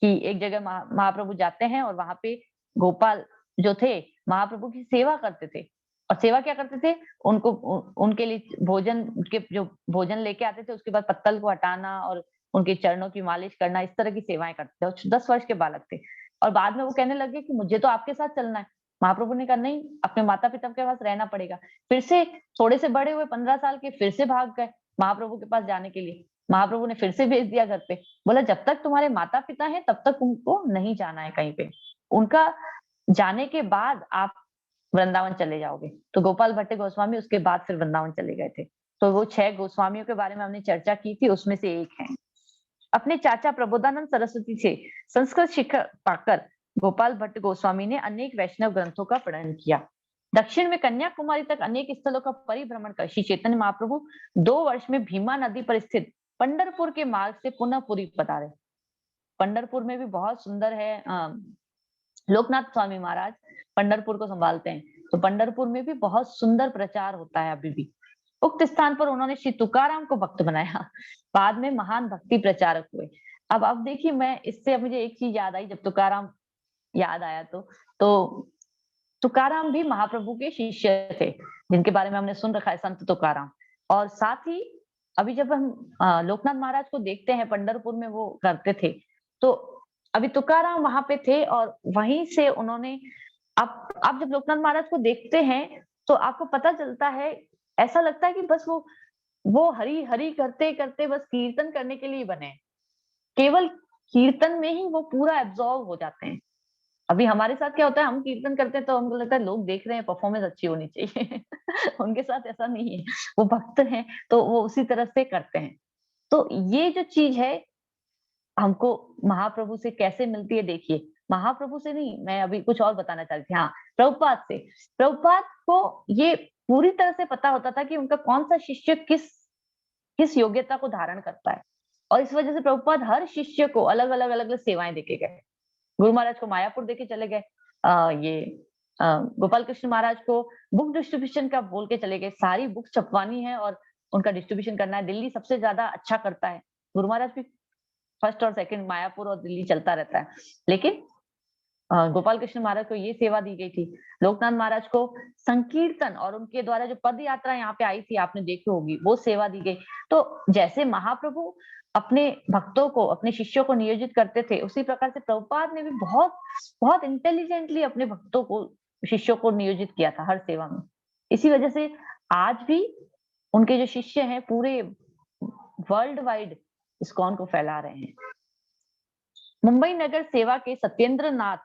कि एक जगह महाप्रभु जाते हैं और वहां पे गोपाल जो थे महाप्रभु की सेवा करते थे। और सेवा क्या करते थे, उनको उनके लिए भोजन, उनके जो भोजन लेके आते थे उसके बाद पत्तल को हटाना और उनके चरणों की मालिश करना, इस तरह की सेवाएं करते थे। और 10 वर्ष के बालक थे और बाद में वो कहने लगे कि मुझे तो आपके साथ चलना है। महाप्रभु ने कहा नहीं, अपने माता पिता के पास रहना पड़ेगा। फिर से थोड़े से बड़े हुए, 15 साल के, फिर से भाग गए महाप्रभु के पास जाने के लिए। महाप्रभु ने फिर से भेज दिया घर पे, बोला जब तक तुम्हारे माता पिता हैं तब तक उनको नहीं जाना है कहीं पे, उनका जाने के बाद आप वृंदावन चले जाओगे। तो गोपाल भट्ट गोस्वामी उसके बाद फिर वृंदावन चले गए थे। तो वो 6 गोस्वामियों के बारे में हमने चर्चा की थी, उसमें से एक है। अपने चाचा प्रबोधानंद सरस्वती से संस्कृत शिक्षा पाकर गोपाल भट्ट गोस्वामी ने अनेक वैष्णव ग्रंथों का पठन किया। दक्षिण में कन्याकुमारी तक अनेक स्थलों का परिभ्रमण कर श्री चैतन्य महाप्रभु 2 वर्ष में भीमा नदी पर स्थित पंढरपुर के मार्ग से पुनः पुरी पधारे। पंढरपुर में भी बहुत सुंदर है, लोकनाथ स्वामी महाराज पंढरपुर को संभालते हैं, तो पंढरपुर में भी बहुत सुंदर प्रचार होता है अभी भी। उक्त स्थान पर उन्होंने श्री तुकाराम को भक्त बनाया, बाद में महान भक्ति प्रचारक हुए। अब देखिए, मैं इससे मुझे एक चीज याद आई, जब तुकाराम याद आया तो तुकाराम भी महाप्रभु के शिष्य थे, जिनके बारे में हमने सुन रखा है, संत तुकाराम। और साथ ही अभी जब हम लोकनाथ महाराज को देखते हैं पंढरपुर में वो करते थे, तो अभी तुकाराम वहां पे थे और वहीं से उन्होंने, आप जब लोकनाथ महाराज को देखते हैं तो आपको पता चलता है, ऐसा लगता है कि बस वो हरि हरि करते करते बस कीर्तन करने के लिए बने, केवल कीर्तन में ही वो पूरा एब्जॉर्व हो जाते हैं। अभी हमारे साथ क्या होता है, हम कीर्तन करते हैं तो हमको लगता है लोग देख रहे हैं, परफॉर्मेंस अच्छी होनी चाहिए उनके साथ ऐसा नहीं है, वो भक्त हैं तो वो उसी तरह से करते हैं। तो ये जो चीज है हमको महाप्रभु से कैसे मिलती है, देखिए, महाप्रभु से नहीं, मैं अभी कुछ और बताना चाहती थी। हाँ, प्रभुपाद से। प्रभुपाद को ये पूरी तरह से पता होता था कि उनका कौन सा शिष्य किस योग्यता को धारण करता है, और इस वजह से प्रभुपाद हर शिष्य को अलग अलग अलग अलग सेवाएं देके गए। गुरु महाराज को मायापुर देके चले गए, गोपाल कृष्ण महाराज को बुक डिस्ट्रीब्यूशन का बोल के चले गए, सारी बुक छपवानी है और उनका डिस्ट्रीब्यूशन करना है। दिल्ली सबसे ज्यादा अच्छा करता है गुरु महाराज भी, फर्स्ट और सेकंड मायापुर और दिल्ली चलता रहता है। लेकिन गोपाल कृष्ण महाराज को ये सेवा दी गई थी। लोकनाथ महाराज को संकीर्तन और उनके द्वारा जो पद यात्रा यहाँ पे आई थी, आपने देखी होगी, वो सेवा दी गई। तो जैसे महाप्रभु अपने भक्तों को, अपने शिष्यों को नियोजित करते थे, उसी प्रकार से प्रभुपाद ने भी बहुत बहुत इंटेलिजेंटली अपने भक्तों को, शिष्यों को नियोजित किया था हर सेवा में। इसी वजह से आज भी उनके जो शिष्य हैं पूरे वर्ल्ड वाइड इस्कॉन को फैला रहे हैं। मुंबई नगर सेवा के सत्येंद्र नाथ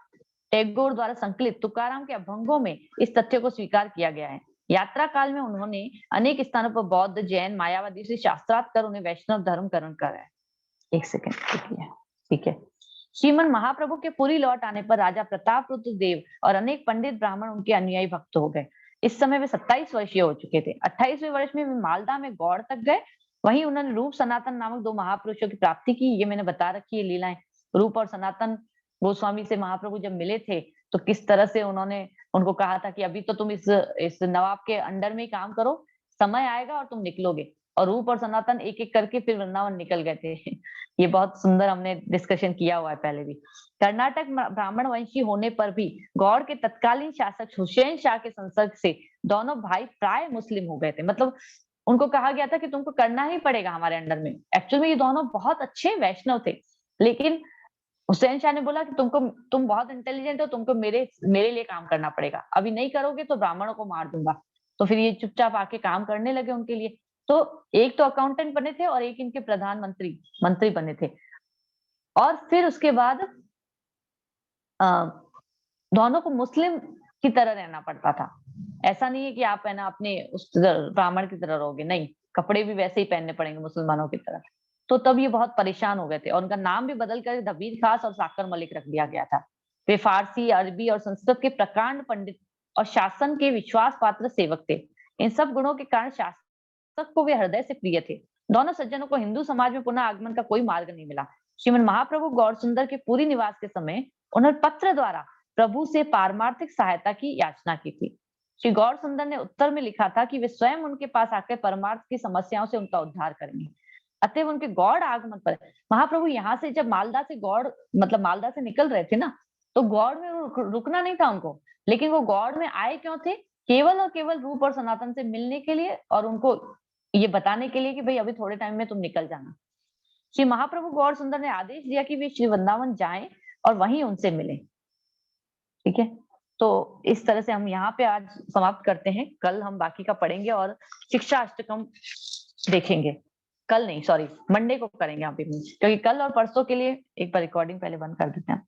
टैगोर द्वारा संकलित तुकाराम के अभंगों में इस तथ्य को स्वीकार किया गया है। यात्रा काल में उन्होंने अनेक स्थानों पर बौद्ध, जैन, मायावादी से शास्त्रार्थ कर उन्हें वैष्णव धर्म करण कराया। एक सेकंड, ठीक है। श्रीमन महाप्रभु के पुरी लौट आने पर राजा प्रताप रुद्र देव और अनेक पंडित ब्राह्मण उनके अनुयायी भक्त हो गए। इस समय वे 27 वर्षीय हो चुके थे। 28वें वर्ष में वे मालदा में गौड़ तक गए। वहीं उन्होंने रूप सनातन नामक 2 महापुरुषों की प्राप्ति की। ये मैंने बता रखी है लीलाएं। रूप और सनातन गोस्वामी से महाप्रभु जब मिले थे तो किस तरह से उन्होंने उनको कहा था कि अभी तो तुम इस नवाब के अंडर में ही काम करो, समय आएगा और तुम निकलोगे। और रूप और सनातन एक एक करके फिर वृंदावन निकल गए थे ये बहुत सुंदर हमने डिस्कशन किया हुआ है पहले भी। कर्नाटक ब्राह्मण वंशी होने पर भी गौड़ के तत्कालीन शासक हुसैन शाह के संसर्ग से दोनों भाई प्राय मुस्लिम हो गए थे। मतलब उनको कहा गया था कि तुमको करना ही पड़ेगा हमारे अंडर में। एक्चुअली में ये दोनों बहुत अच्छे वैष्णव थे, लेकिन हुसैन शाह ने बोला कि तुम बहुत इंटेलिजेंट हो, तुमको मेरे लिए काम करना पड़ेगा, अभी नहीं करोगे तो ब्राह्मणों को मार दूंगा। तो फिर ये चुपचाप आके काम करने लगे उनके लिए। तो एक तो अकाउंटेंट बने थे और एक इनके मंत्री बने थे। और फिर उसके बाद दोनों को मुस्लिम की तरह रहना पड़ता था। ऐसा नहीं है कि आप है ना अपने उस ब्राह्मण की तरह रहोगे, नहीं, कपड़े भी वैसे ही पहनने पड़ेंगे मुसलमानों की तरह। तो तब ये बहुत परेशान हो गए थे और उनका नाम भी बदल कर दबीर खास और साकर मलिक रख दिया गया था। वे फारसी, अरबी और संस्कृत के प्रकांड पंडित और शासन के विश्वास पात्र सेवक थे। इन सब गुणों के कारण शासक को वे हृदय से प्रिय थे। दोनों सज्जनों को हिंदू समाज में पुनः आगमन का कोई मार्ग नहीं मिला। श्रीमन महाप्रभु गौर सुंदर के पूरी निवास के समय उन्होंने पत्र द्वारा प्रभु से पारमार्थिक सहायता की याचना की थी। श्री गौर सुंदर ने उत्तर में लिखा था कि वे स्वयं उनके पास आकर परमार्थ की समस्याओं से उनका उद्धार करेंगे। अतः उनके गौड़ आगमन पर महाप्रभु यहाँ से जब मालदा से गौड़, मतलब मालदा से निकल रहे थे ना, तो गौड़ में रुकना नहीं था उनको। लेकिन वो गौड़ में आए क्यों थे केवल और केवल रूप और सनातन से मिलने के लिए और उनको ये बताने के लिए कि भाई अभी थोड़े टाइम में तुम निकल जाना। श्री महाप्रभु गौर सुंदर ने आदेश दिया कि वे श्री वृंदावन जाएं और वहीं उनसे मिलें। ठीक है, तो इस तरह से हम यहाँ पे आज समाप्त करते हैं। कल हम बाकी का पढ़ेंगे और शिक्षा अष्टकम देखेंगे। कल नहीं, सॉरी, मंडे को करेंगे हम भी, क्योंकि कल और परसों के लिए एक बार रिकॉर्डिंग पहले बंद कर देते हैं।